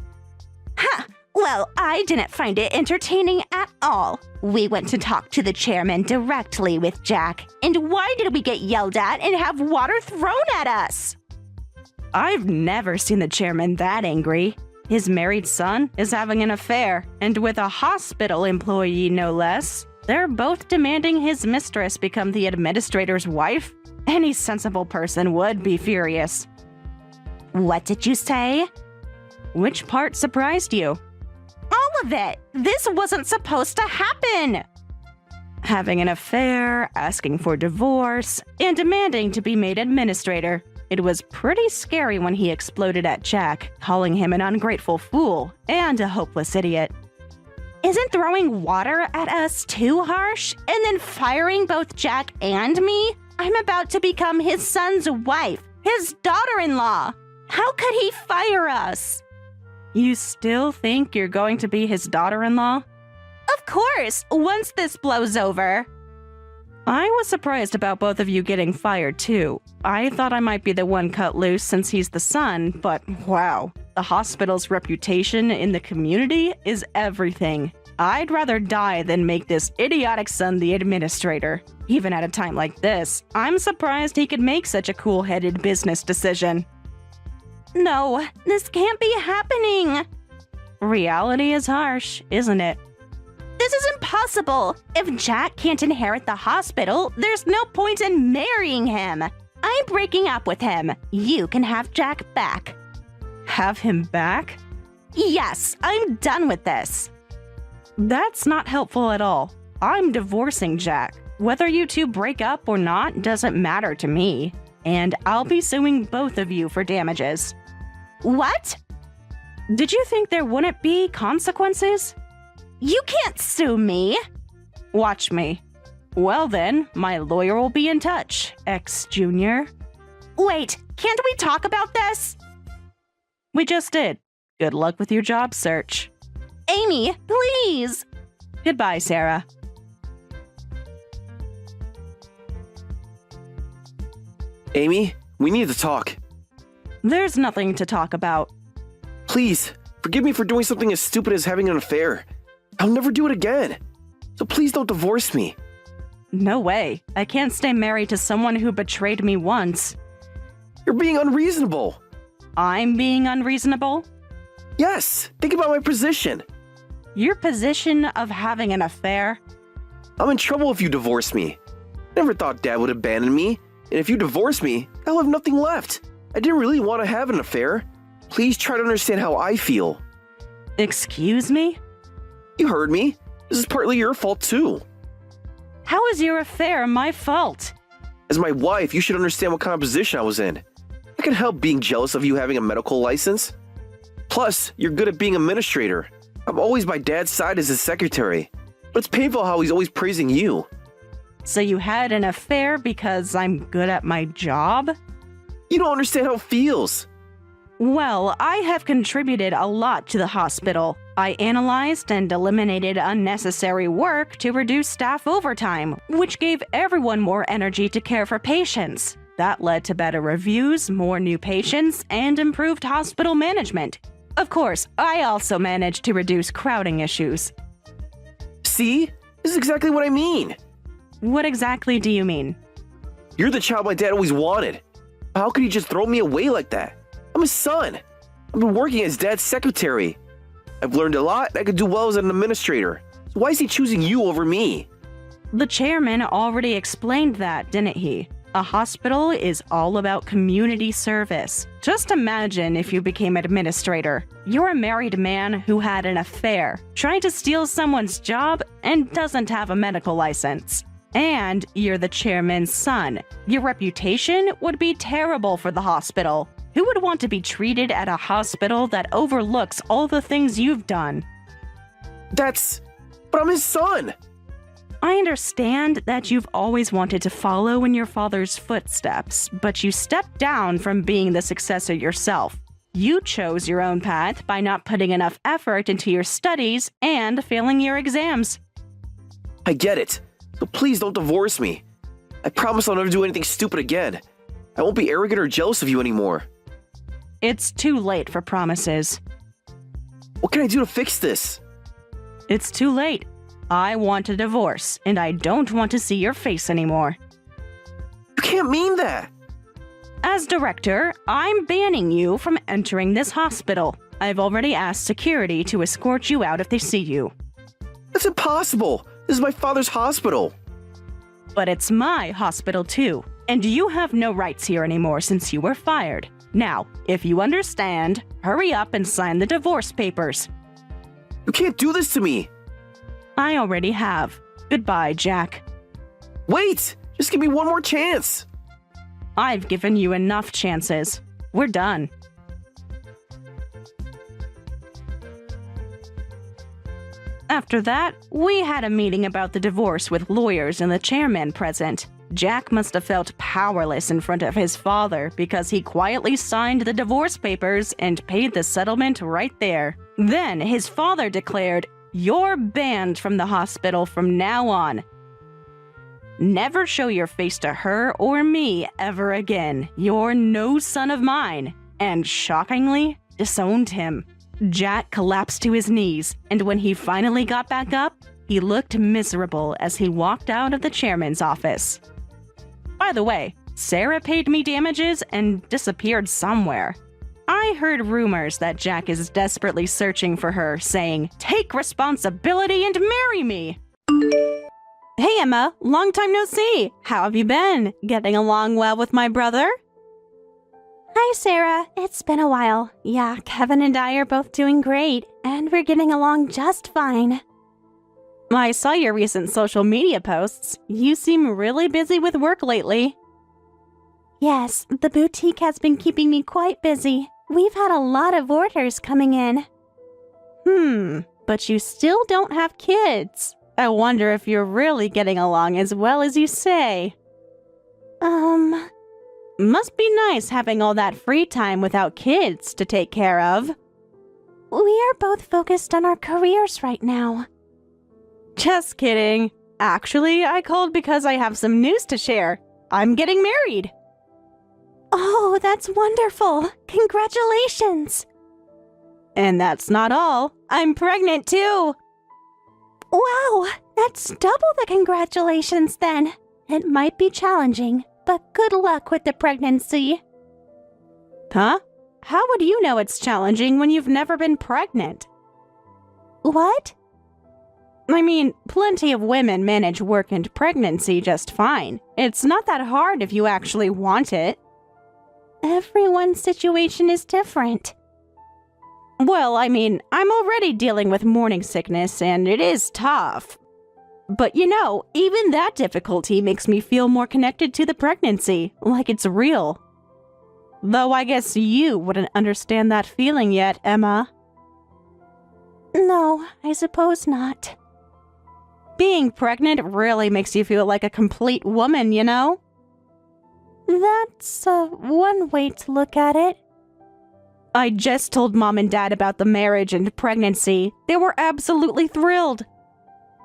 Ha! Well, I didn't find it entertaining at all. We went to talk to the chairman directly with Jack. And why did we get yelled at and have water thrown at us? I've never seen the chairman that angry. His married son is having an affair, and with a hospital employee no less. They're both demanding his mistress become the administrator's wife. Any sensible person would be furious. What did you say? Which part surprised you? All of it! This wasn't supposed to happen! Having an affair, asking for divorce, and demanding to be made administrator. It was pretty scary when he exploded at Jack, calling him an ungrateful fool and a hopeless idiot. Isn't throwing water at us too harsh? And then firing both Jack and me? I'm about to become his son's wife, his daughter-in-law. How could he fire us? You still think you're going to be his daughter-in-law? Of course, once this blows over. I was surprised about both of you getting fired, too. I thought I might be the one cut loose since he's the son, but wow. The hospital's reputation in the community is everything. I'd rather die than make this idiotic son the administrator. Even at a time like this, I'm surprised he could make such a cool-headed business decision. No, this can't be happening. Reality is harsh, isn't it? This is impossible. If Jack can't inherit the hospital, there's no point in marrying him. I'm breaking up with him. You can have Jack back. Have him back? Yes, I'm done with this. That's not helpful at all. I'm divorcing Jack. Whether you two break up or not doesn't matter to me. And I'll be suing both of you for damages. What? Did you think there wouldn't be consequences? You can't sue me. Watch me. Well then, my lawyer will be in touch, ex-junior. Wait, can't we talk about this? We just did. Good luck with your job search. Amy, please. Goodbye, Sarah. Amy, we need to talk. There's nothing to talk about. Please, forgive me for doing something as stupid as having an affair. I'll never do it again. So please don't divorce me. No way. I can't stay married to someone who betrayed me once. You're being unreasonable. I'm being unreasonable? Yes, think about my position. Your position of having an affair? I'm in trouble if you divorce me. Never thought Dad would abandon me. And if you divorce me, I'll have nothing left. I didn't really want to have an affair. Please try to understand how I feel. Excuse me? You heard me. This is partly your fault too. How is your affair my fault? As my wife, you should understand what kind of position I was in. I can help being jealous of you having a medical license. Plus, you're good at being an administrator. I'm always by Dad's side as his secretary. But it's painful how he's always praising you. So you had an affair because I'm good at my job? You don't understand how it feels. Well, I have contributed a lot to the hospital. I analyzed and eliminated unnecessary work to reduce staff overtime, which gave everyone more energy to care for patients. That led to better reviews, more new patients, and improved hospital management. Of course, I also managed to reduce crowding issues. See? This is exactly what I mean. What exactly do you mean? You're the child my dad always wanted. How could he just throw me away like that? I'm his son. I've been working as Dad's secretary. I've learned a lot and I could do well as an administrator. So why is he choosing you over me? The chairman already explained that, didn't he? A hospital is all about community service. Just imagine if you became administrator. You're a married man who had an affair, trying to steal someone's job and doesn't have a medical license. And you're the chairman's son. Your reputation would be terrible for the hospital. Who would want to be treated at a hospital that overlooks all the things you've done? But I'm his son. I understand that you've always wanted to follow in your father's footsteps, but you stepped down from being the successor yourself. You chose your own path by not putting enough effort into your studies and failing your exams. I get it. So please don't divorce me. I promise I'll never do anything stupid again. I won't be arrogant or jealous of you anymore. It's too late for promises. What can I do to fix this? It's too late. I want a divorce, and I don't want to see your face anymore. You can't mean that. As director, I'm banning you from entering this hospital. I've already asked security to escort you out if they see you. That's impossible. This is my father's hospital. But it's my hospital too, and you have no rights here anymore since you were fired. Now, if you understand, hurry up and sign the divorce papers. You can't do this to me. I already have. Goodbye, Jack. Wait! Just give me one more chance. I've given you enough chances. We're done. After that, we had a meeting about the divorce with lawyers and the chairman present. Jack must have felt powerless in front of his father because he quietly signed the divorce papers and paid the settlement right there. Then his father declared, "You're banned from the hospital from now on. Never show your face to her or me ever again. You're no son of mine." And shockingly, disowned him. Jack collapsed to his knees, and when he finally got back up, he looked miserable as he walked out of the chairman's office. By the way, Sarah paid me damages and disappeared somewhere. I heard rumors that Jack is desperately searching for her, saying, "Take responsibility and marry me!" Hey Emma, long time no see. How have you been? Getting along well with my brother? Hi, Sarah. It's been a while. Yeah, Kevin and I are both doing great, and we're getting along just fine. I saw your recent social media posts. You seem really busy with work lately. Yes, the boutique has been keeping me quite busy. We've had a lot of orders coming in. But you still don't have kids. I wonder if you're really getting along as well as you say. Must be nice having all that free time without kids to take care of. We are both focused on our careers right now. Just kidding. Actually, I called because I have some news to share. I'm getting married. Oh, that's wonderful. Congratulations. And that's not all. I'm pregnant too. Wow, that's double the congratulations then. It might be challenging, but good luck with the pregnancy. Huh? How would you know it's challenging when you've never been pregnant? What? I mean, plenty of women manage work and pregnancy just fine. It's not that hard if you actually want it. Everyone's situation is different. Well, I mean, I'm already dealing with morning sickness and it is tough. But even that difficulty makes me feel more connected to the pregnancy, like it's real. Though I guess you wouldn't understand that feeling yet, Emma. No, I suppose not. Being pregnant really makes you feel like a complete woman, That's one way to look at it. I just told Mom and Dad about the marriage and pregnancy. They were absolutely thrilled.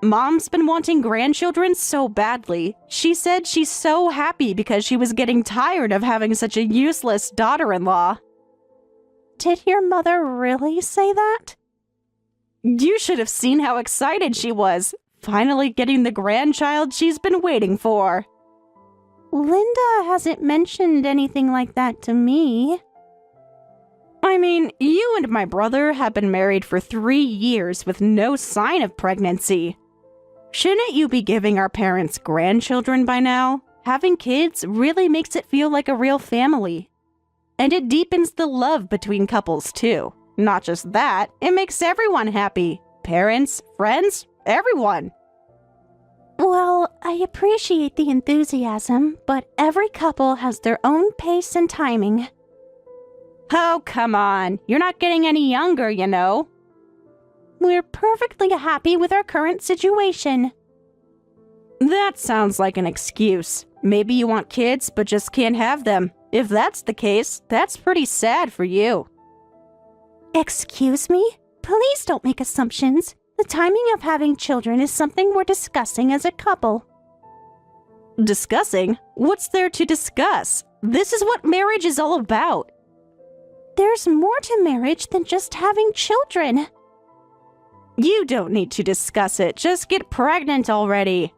Mom's been wanting grandchildren so badly. She said she's so happy because she was getting tired of having such a useless daughter-in-law. Did your mother really say that? You should have seen how excited she was, finally getting the grandchild she's been waiting for. Linda hasn't mentioned anything like that to me. I mean, you and my brother have been married for 3 years with no sign of pregnancy. Shouldn't you be giving our parents grandchildren by now? Having kids really makes it feel like a real family. And it deepens the love between couples, too. Not just that, it makes everyone happy. Parents, friends, everyone. Well, I appreciate the enthusiasm, but every couple has their own pace and timing. Oh, come on. You're not getting any younger, We're perfectly happy with our current situation. That sounds like an excuse. Maybe you want kids, but just can't have them. If that's the case, that's pretty sad for you. Excuse me? Please don't make assumptions. The timing of having children is something we're discussing as a couple. Discussing? What's there to discuss? This is what marriage is all about. There's more to marriage than just having children. You don't need to discuss it. Just get pregnant already.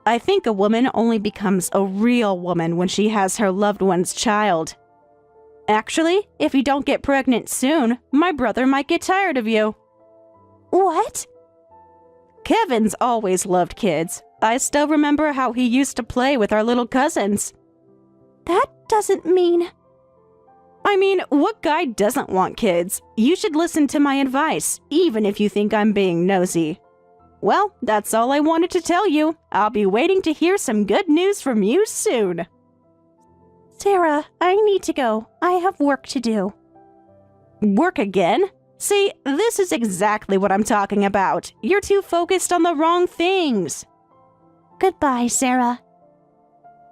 I think a woman only becomes a real woman when she has her loved one's child. Actually, if you don't get pregnant soon, my brother might get tired of you. What? Kevin's always loved kids. I still remember how he used to play with our little cousins. That doesn't mean... I mean, what guy doesn't want kids? You should listen to my advice, even if you think I'm being nosy. Well, that's all I wanted to tell you. I'll be waiting to hear some good news from you soon. Sarah, I need to go. I have work to do. Work again? See, this is exactly what I'm talking about. You're too focused on the wrong things. Goodbye, Sarah.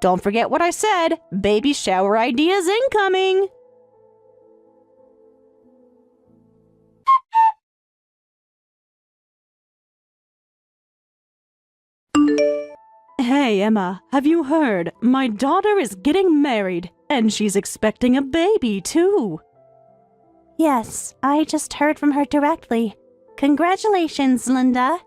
Don't forget what I said. Baby shower ideas incoming. Hey, Emma, have you heard? My daughter is getting married, and she's expecting a baby, too. Yes, I just heard from her directly. Congratulations, Linda.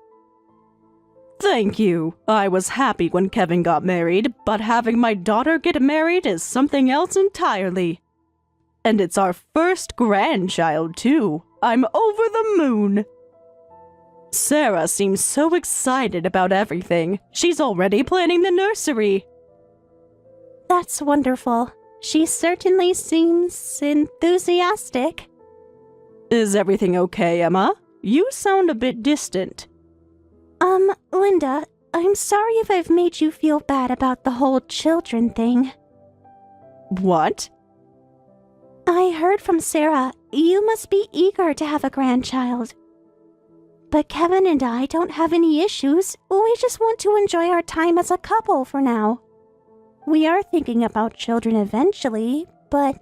Thank you. I was happy when Kevin got married, but having my daughter get married is something else entirely. And it's our first grandchild, too. I'm over the moon. Sarah seems so excited about everything. She's already planning the nursery. That's wonderful. She certainly seems enthusiastic. Is everything okay, Emma? You sound a bit distant. Linda, I'm sorry if I've made you feel bad about the whole children thing. What? I heard from Sarah. You must be eager to have a grandchild. But Kevin and I don't have any issues. We just want to enjoy our time as a couple for now. We are thinking about children eventually, but...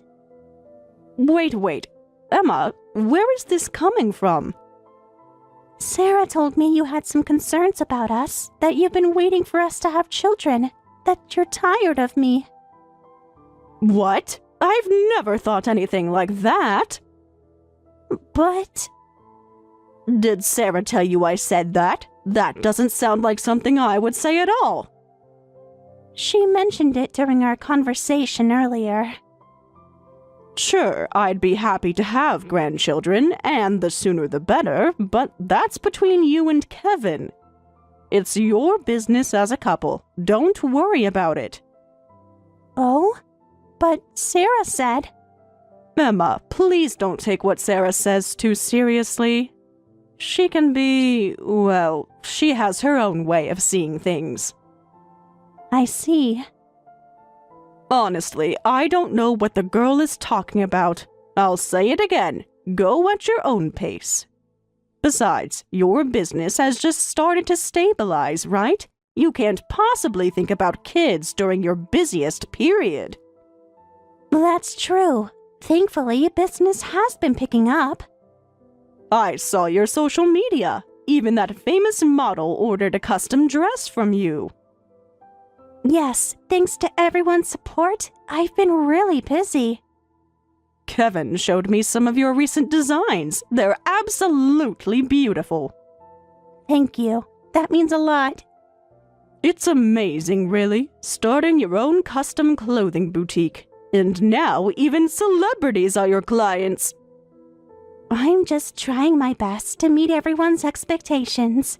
Wait. Emma, where is this coming from? Sarah told me you had some concerns about us, that you've been waiting for us to have children, that you're tired of me. What? I've never thought anything like that. But... Did Sarah tell you I said that? That doesn't sound like something I would say at all. She mentioned it during our conversation earlier. Sure, I'd be happy to have grandchildren, and the sooner the better, but that's between you and Kevin. It's your business as a couple. Don't worry about it. Oh? But Sarah said... Emma, please don't take what Sarah says too seriously. She can be, well, she has her own way of seeing things. I see. Honestly, I don't know what the girl is talking about. I'll say it again. Go at your own pace. Besides, your business has just started to stabilize, right? You can't possibly think about kids during your busiest period. That's true. Thankfully, business has been picking up. I saw your social media. Even that famous model ordered a custom dress from you. Yes, thanks to everyone's support, I've been really busy. Kevin showed me some of your recent designs. They're absolutely beautiful. Thank you. That means a lot. It's amazing, really. Starting your own custom clothing boutique. And now even celebrities are your clients. I'm just trying my best to meet everyone's expectations.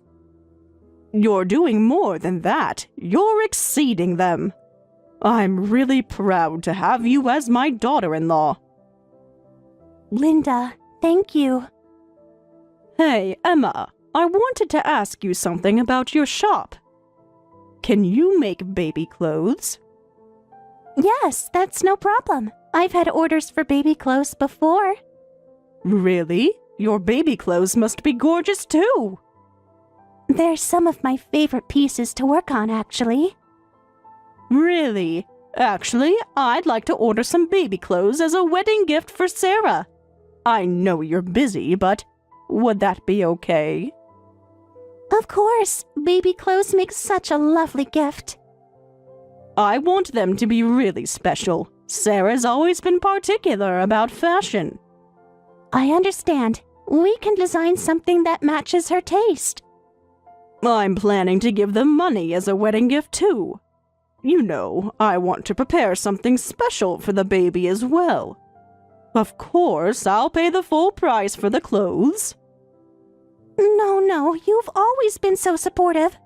You're doing more than that. You're exceeding them. I'm really proud to have you as my daughter-in-law. Linda, thank you. Hey, Emma, I wanted to ask you something about your shop. Can you make baby clothes? Yes, that's no problem. I've had orders for baby clothes before. Really? Your baby clothes must be gorgeous too. They're some of my favorite pieces to work on, actually. Really? Actually, I'd like to order some baby clothes as a wedding gift for Sarah. I know you're busy, but would that be okay? Of course, baby clothes make such a lovely gift. I want them to be really special. Sarah's always been particular about fashion. I understand. We can design something that matches her taste. I'm planning to give them money as a wedding gift too. You know, I want to prepare something special for the baby as well. Of course, I'll pay the full price for the clothes. No, you've always been so supportive.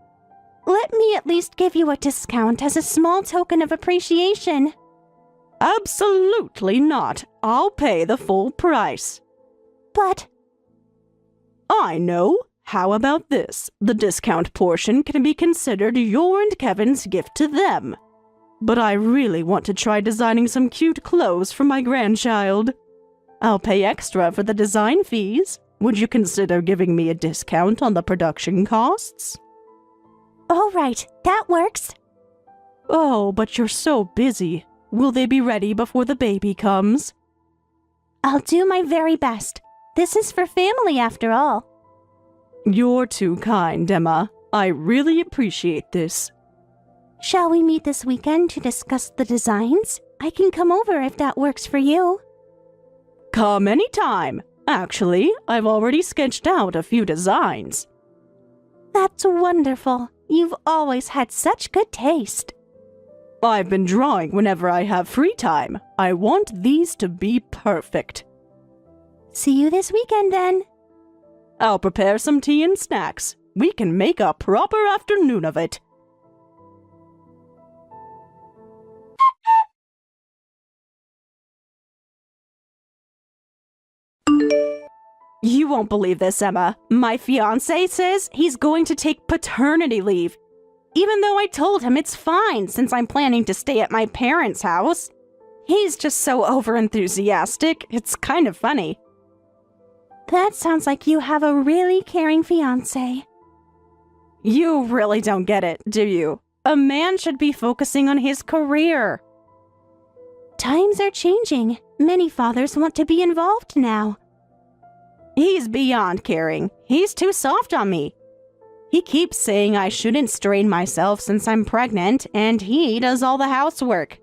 Let me at least give you a discount as a small token of appreciation. Absolutely not. I'll pay the full price. But I know. How about this? The discount portion can be considered your and Kevin's gift to them. But I really want to try designing some cute clothes for my grandchild. I'll pay extra for the design fees. Would you consider giving me a discount on the production costs? all right, that works. Oh, but you're so busy. Will they be ready before the baby comes? I'll do my very best. This is for family after all. You're too kind, Emma. I really appreciate this. Shall we meet this weekend to discuss the designs? I can come over if that works for you. Come anytime. Actually, I've already sketched out a few designs. That's wonderful. You've always had such good taste. I've been drawing whenever I have free time. I want these to be perfect. See you this weekend then. I'll prepare some tea and snacks. We can make a proper afternoon of it. You won't believe this, Emma. My fiancé says he's going to take paternity leave. Even though I told him it's fine since I'm planning to stay at my parents' house. He's just so overenthusiastic, it's kind of funny. That sounds like you have a really caring fiancé. You really don't get it, do you? A man should be focusing on his career. Times are changing. Many fathers want to be involved now. He's beyond caring. He's too soft on me. He keeps saying I shouldn't strain myself since I'm pregnant, and he does all the housework.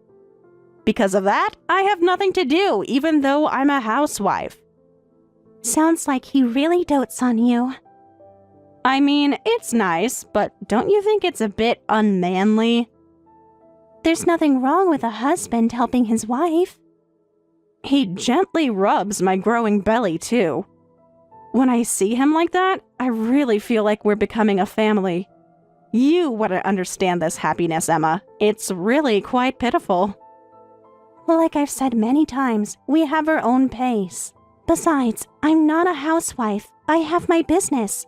Because of that, I have nothing to do, even though I'm a housewife. Sounds like he really dotes on you. I mean, it's nice, but don't you think it's a bit unmanly? There's nothing wrong with a husband helping his wife. He gently rubs my growing belly, too. When I see him like that, I really feel like we're becoming a family. You wouldn't understand this happiness, Emma. It's really quite pitiful. Like I've said many times, we have our own pace. Besides, I'm not a housewife. I have my business.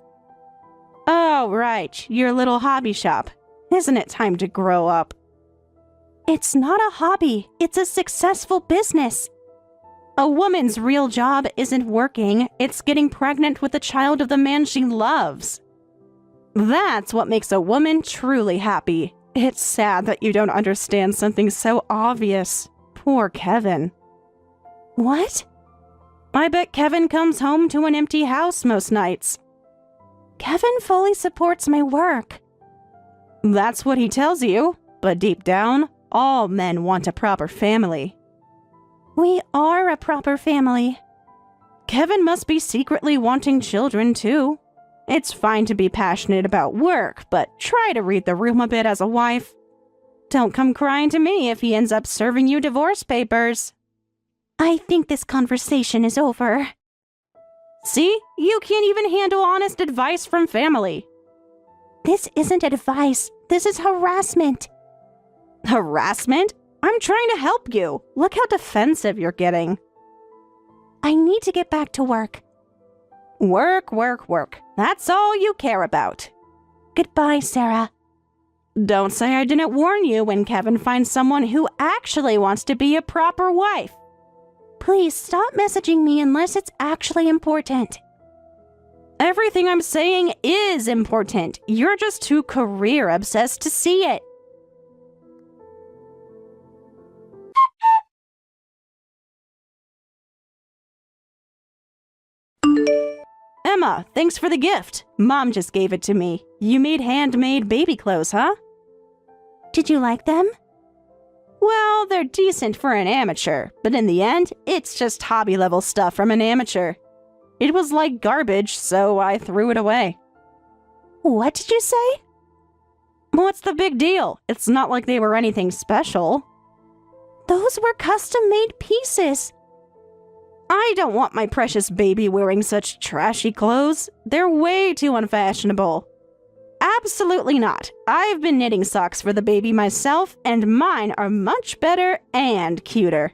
Oh, right, your little hobby shop. Isn't it time to grow up? It's not a hobby. It's a successful business. A woman's real job isn't working, it's getting pregnant with the child of the man she loves. That's what makes a woman truly happy. It's sad that you don't understand something so obvious. Poor Kevin. What? I bet Kevin comes home to an empty house most nights. Kevin fully supports my work. That's what he tells you, but deep down, all men want a proper family. We are a proper family. Kevin must be secretly wanting children, too. It's fine to be passionate about work, but try to read the room a bit as a wife. Don't come crying to me if he ends up serving you divorce papers. I think this conversation is over. See? You can't even handle honest advice from family. This isn't advice. This is harassment. Harassment? I'm trying to help you. Look how defensive you're getting. I need to get back to work. Work, work, work. That's all you care about. Goodbye, Sarah. Don't say I didn't warn you when Kevin finds someone who actually wants to be a proper wife. Please stop messaging me unless it's actually important. Everything I'm saying is important. You're just too career obsessed to see it. Emma, thanks for the gift. Mom just gave it to me. You made handmade baby clothes, huh? Did you like them? Well, they're decent for an amateur, but in the end, it's just hobby-level stuff from an amateur. It was like garbage, so I threw it away. What did you say? What's the big deal? It's not like they were anything special. Those were custom-made pieces. I don't want my precious baby wearing such trashy clothes. They're way too unfashionable. Absolutely not. I've been knitting socks for the baby myself, and mine are much better and cuter.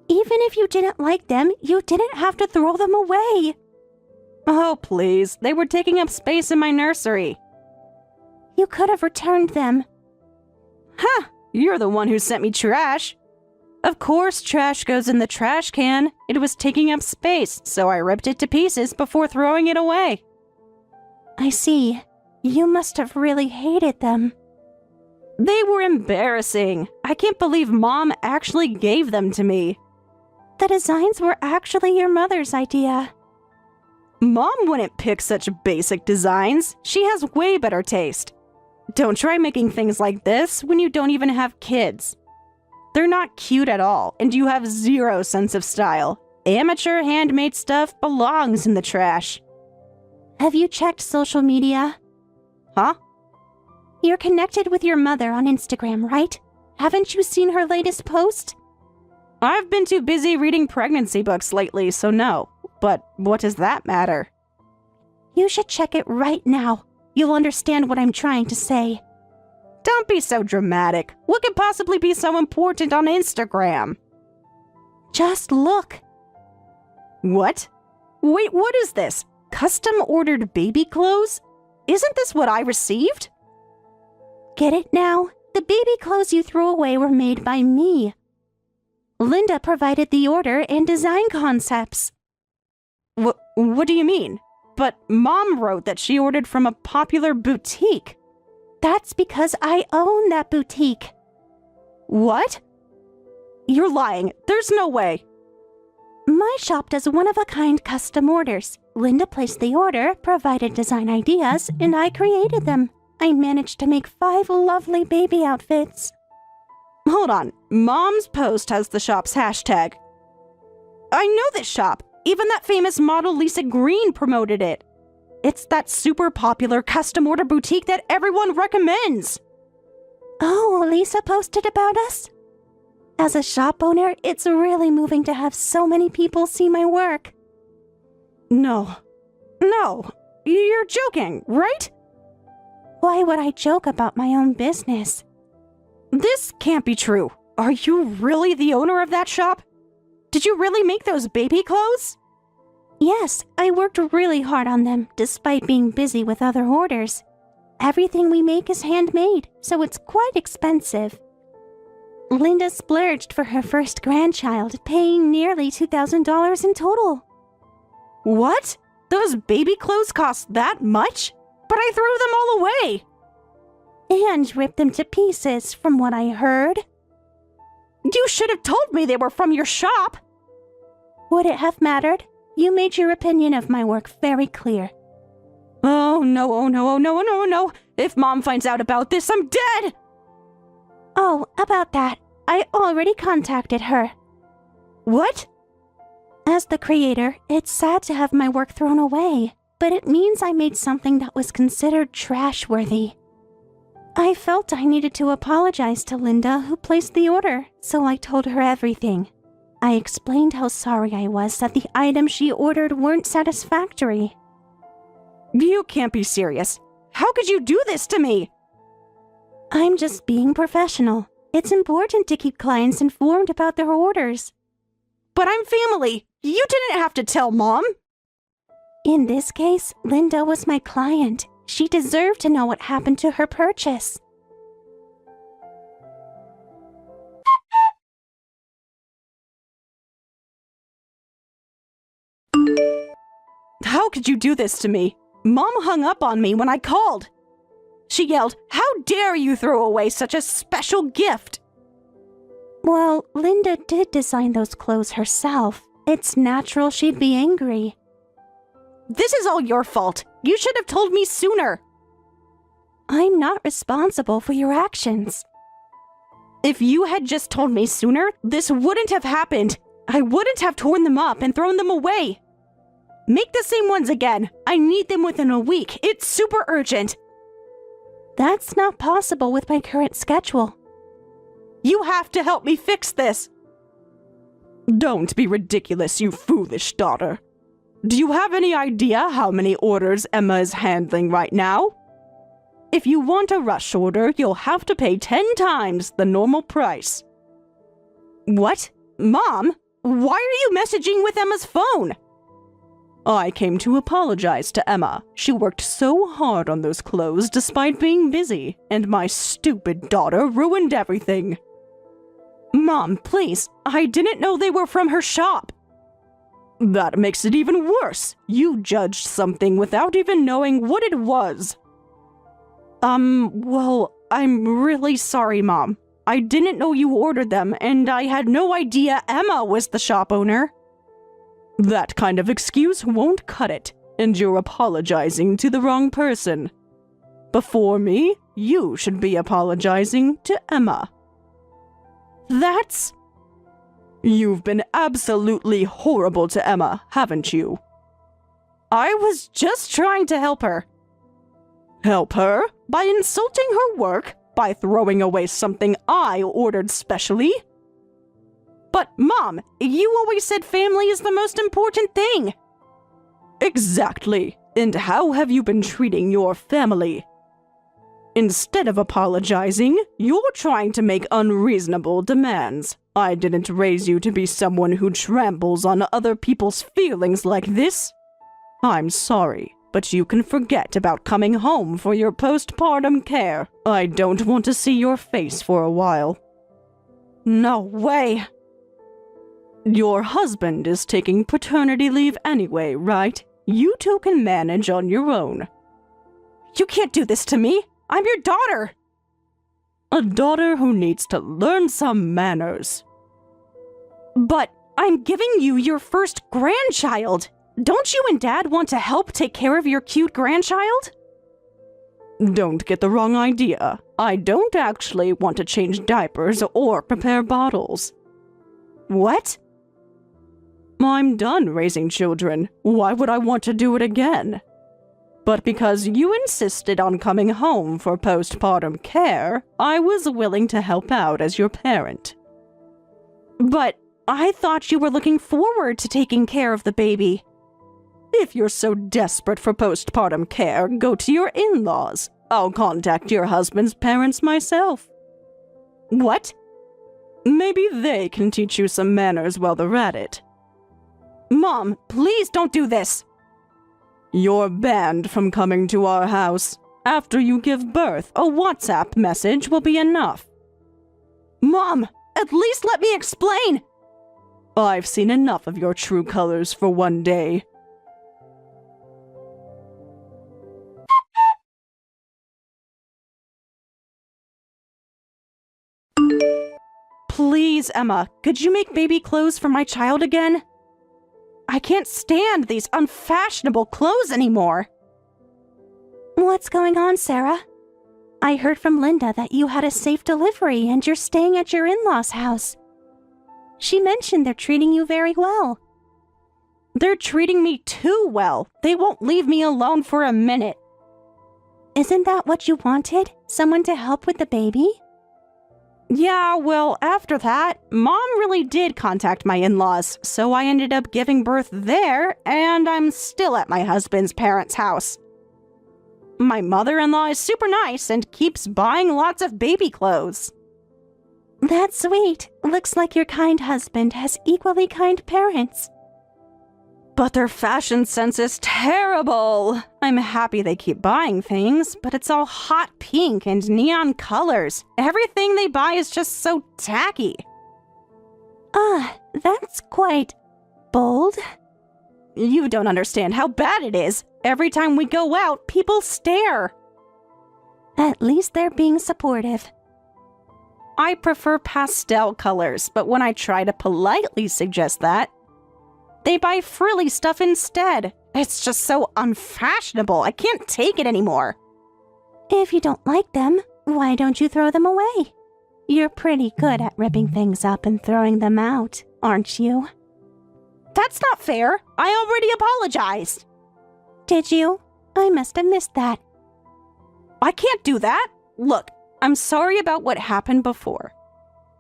Even if you didn't like them, you didn't have to throw them away. Oh, please. They were taking up space in my nursery. You could have returned them. Huh! You're the one who sent me trash. Of course trash goes in the trash can. It was taking up space, so I ripped it to pieces before throwing it away. I see. You must have really hated them. They were embarrassing. I can't believe Mom actually gave them to me. The designs were actually your mother's idea. Mom wouldn't pick such basic designs. She has way better taste. Don't try making things like this when you don't even have kids. They're not cute at all, and you have zero sense of style. Amateur handmade stuff belongs in the trash. Have you checked social media? Huh? You're connected with your mother on Instagram, right? Haven't you seen her latest post? I've been too busy reading pregnancy books lately, so no. But what does that matter? You should check it right now. You'll understand what I'm trying to say. Don't be so dramatic. What could possibly be so important on Instagram? Just look. What? Wait, what is this? Custom-ordered baby clothes? Isn't this what I received? Get it now? The baby clothes you threw away were made by me. Linda provided the order and design concepts. What do you mean? But Mom wrote that she ordered from a popular boutique. That's because I own that boutique. What? You're lying. There's no way. My shop does one-of-a-kind custom orders. Linda placed the order, provided design ideas, and I created them. I managed to make 5 lovely baby outfits. Hold on. Mom's post has the shop's hashtag. I know this shop. Even that famous model Lisa Green promoted it. It's that super popular custom order boutique that everyone recommends. Oh, Lisa posted about us? As a shop owner, it's really moving to have so many people see my work. No, you're joking, right? Why would I joke about my own business? This can't be true. Are you really the owner of that shop? Did you really make those baby clothes? Yes, I worked really hard on them, despite being busy with other orders. Everything we make is handmade, so it's quite expensive. Linda splurged for her first grandchild, paying nearly $2,000 in total. What? Those baby clothes cost that much? But I threw them all away! And ripped them to pieces, from what I heard. You should have told me they were from your shop! Would it have mattered? You made your opinion of my work very clear. Oh no, oh no, oh no, oh no, oh no! If Mom finds out about this, I'm dead! Oh, about that, I already contacted her. What? As the creator, it's sad to have my work thrown away, but it means I made something that was considered trash-worthy. I felt I needed to apologize to Linda, who placed the order, so I told her everything. I explained how sorry I was that the items she ordered weren't satisfactory. You can't be serious. How could you do this to me? I'm just being professional. It's important to keep clients informed about their orders. But I'm family. You didn't have to tell Mom. In this case, Linda was my client. She deserved to know what happened to her purchase. How could you do this to me? Mom hung up on me when I called. She yelled, "How dare you throw away such a special gift?" Well, Linda did design those clothes herself. It's natural she'd be angry. This is all your fault. You should have told me sooner. I'm not responsible for your actions. If you had just told me sooner, this wouldn't have happened. I wouldn't have torn them up and thrown them away. Make the same ones again. I need them within a week. It's super urgent. That's not possible with my current schedule. You have to help me fix this. Don't be ridiculous, you foolish daughter. Do you have any idea how many orders Emma is handling right now? If you want a rush order, you'll have to pay 10 times the normal price. What? Mom? Why are you messaging with Emma's phone? I came to apologize to Emma. She worked so hard on those clothes despite being busy, and my stupid daughter ruined everything. Mom, please, I didn't know they were from her shop. That makes it even worse. You judged something without even knowing what it was. Well, I'm really sorry, Mom. I didn't know you ordered them, and I had no idea Emma was the shop owner. That kind of excuse won't cut it, and you're apologizing to the wrong person. Before me, you should be apologizing to Emma. That's... You've been absolutely horrible to Emma, haven't you? I was just trying to help her. Help her? By insulting her work? By throwing away something I ordered specially? But, Mom, you always said family is the most important thing. Exactly. And how have you been treating your family? Instead of apologizing, you're trying to make unreasonable demands. I didn't raise you to be someone who tramples on other people's feelings like this. I'm sorry, but you can forget about coming home for your postpartum care. I don't want to see your face for a while. No way. Your husband is taking paternity leave anyway, right? You two can manage on your own. You can't do this to me. I'm your daughter. A daughter who needs to learn some manners. But I'm giving you your first grandchild. Don't you and Dad want to help take care of your cute grandchild? Don't get the wrong idea. I don't actually want to change diapers or prepare bottles. What? I'm done raising children. Why would I want to do it again? But because you insisted on coming home for postpartum care, I was willing to help out as your parent. But I thought you were looking forward to taking care of the baby. If you're so desperate for postpartum care, go to your in-laws. I'll contact your husband's parents myself. What? Maybe they can teach you some manners while they're at it. Mom, please don't do this! You're banned from coming to our house. After you give birth, a WhatsApp message will be enough. Mom, at least let me explain! I've seen enough of your true colors for one day. Please, Emma, could you make baby clothes for my child again? I can't stand these unfashionable clothes anymore. What's going on, Sarah? I heard from Linda that you had a safe delivery and you're staying at your in-laws' house. She mentioned they're treating you very well. They're treating me too well. They won't leave me alone for a minute. Isn't that what you wanted? Someone to help with the baby? Yeah, well, after that, Mom really did contact my in-laws, so I ended up giving birth there, and I'm still at my husband's parents' house. My mother-in-law is super nice and keeps buying lots of baby clothes. That's sweet. Looks like your kind husband has equally kind parents. But their fashion sense is terrible. I'm happy they keep buying things, but it's all hot pink and neon colors. Everything they buy is just so tacky. That's quite bold. You don't understand how bad it is. Every time we go out, people stare. At least they're being supportive. I prefer pastel colors, but when I try to politely suggest that, they buy frilly stuff instead. It's just so unfashionable. I can't take it anymore. If you don't like them, why don't you throw them away? You're pretty good at ripping things up and throwing them out, aren't you? That's not fair. I already apologized. Did you? I must have missed that. I can't do that. Look, I'm sorry about what happened before.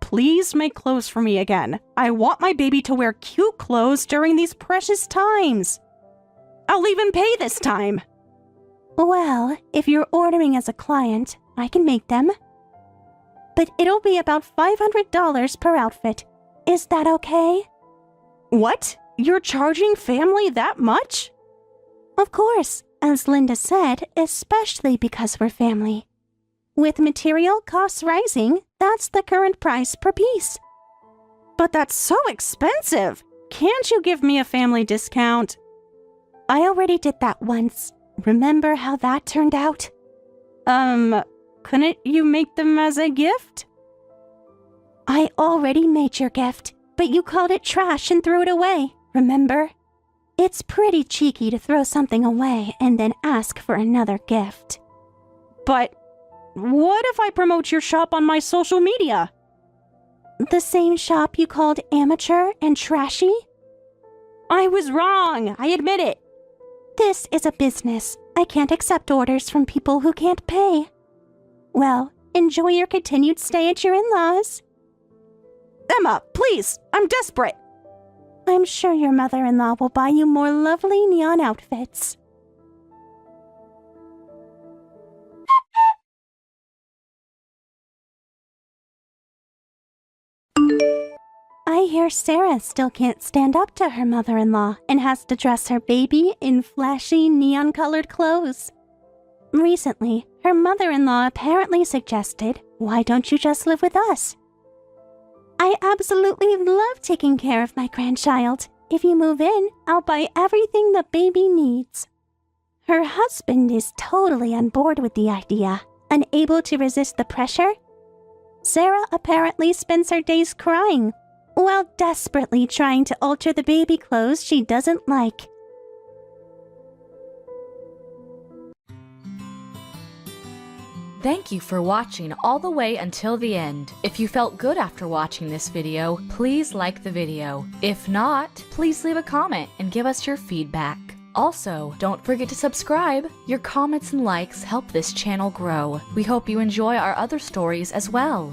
Please make clothes for me again. I want my baby to wear cute clothes during these precious times. I'll even pay this time. Well, if you're ordering as a client, I can make them. But it'll be about $500 per outfit. Is that okay? What? You're charging family that much? Of course, as Linda said, especially because we're family. With material costs rising, that's the current price per piece. But that's so expensive. Can't you give me a family discount? I already did that once. Remember how that turned out? Couldn't you make them as a gift? I already made your gift, but you called it trash and threw it away, remember? It's pretty cheeky to throw something away and then ask for another gift. But what if I promote your shop on my social media? The same shop you called amateur and trashy? I was wrong. I admit it. This is a business. I can't accept orders from people who can't pay. Well, enjoy your continued stay at your in-laws. Emma, please, I'm desperate. I'm sure your mother-in-law will buy you more lovely neon outfits. I hear Sarah still can't stand up to her mother-in-law and has to dress her baby in flashy neon-colored clothes. Recently, her mother-in-law apparently suggested, why don't you just live with us? I absolutely love taking care of my grandchild. If you move in, I'll buy everything the baby needs. Her husband is totally on board with the idea, unable to resist the pressure. Sarah apparently spends her days crying, while desperately trying to alter the baby clothes she doesn't like. Thank you for watching all the way until the end. If you felt good after watching this video, please like the video. If not, please leave a comment and give us your feedback. Also, don't forget to subscribe. Your comments and likes help this channel grow. We hope you enjoy our other stories as well.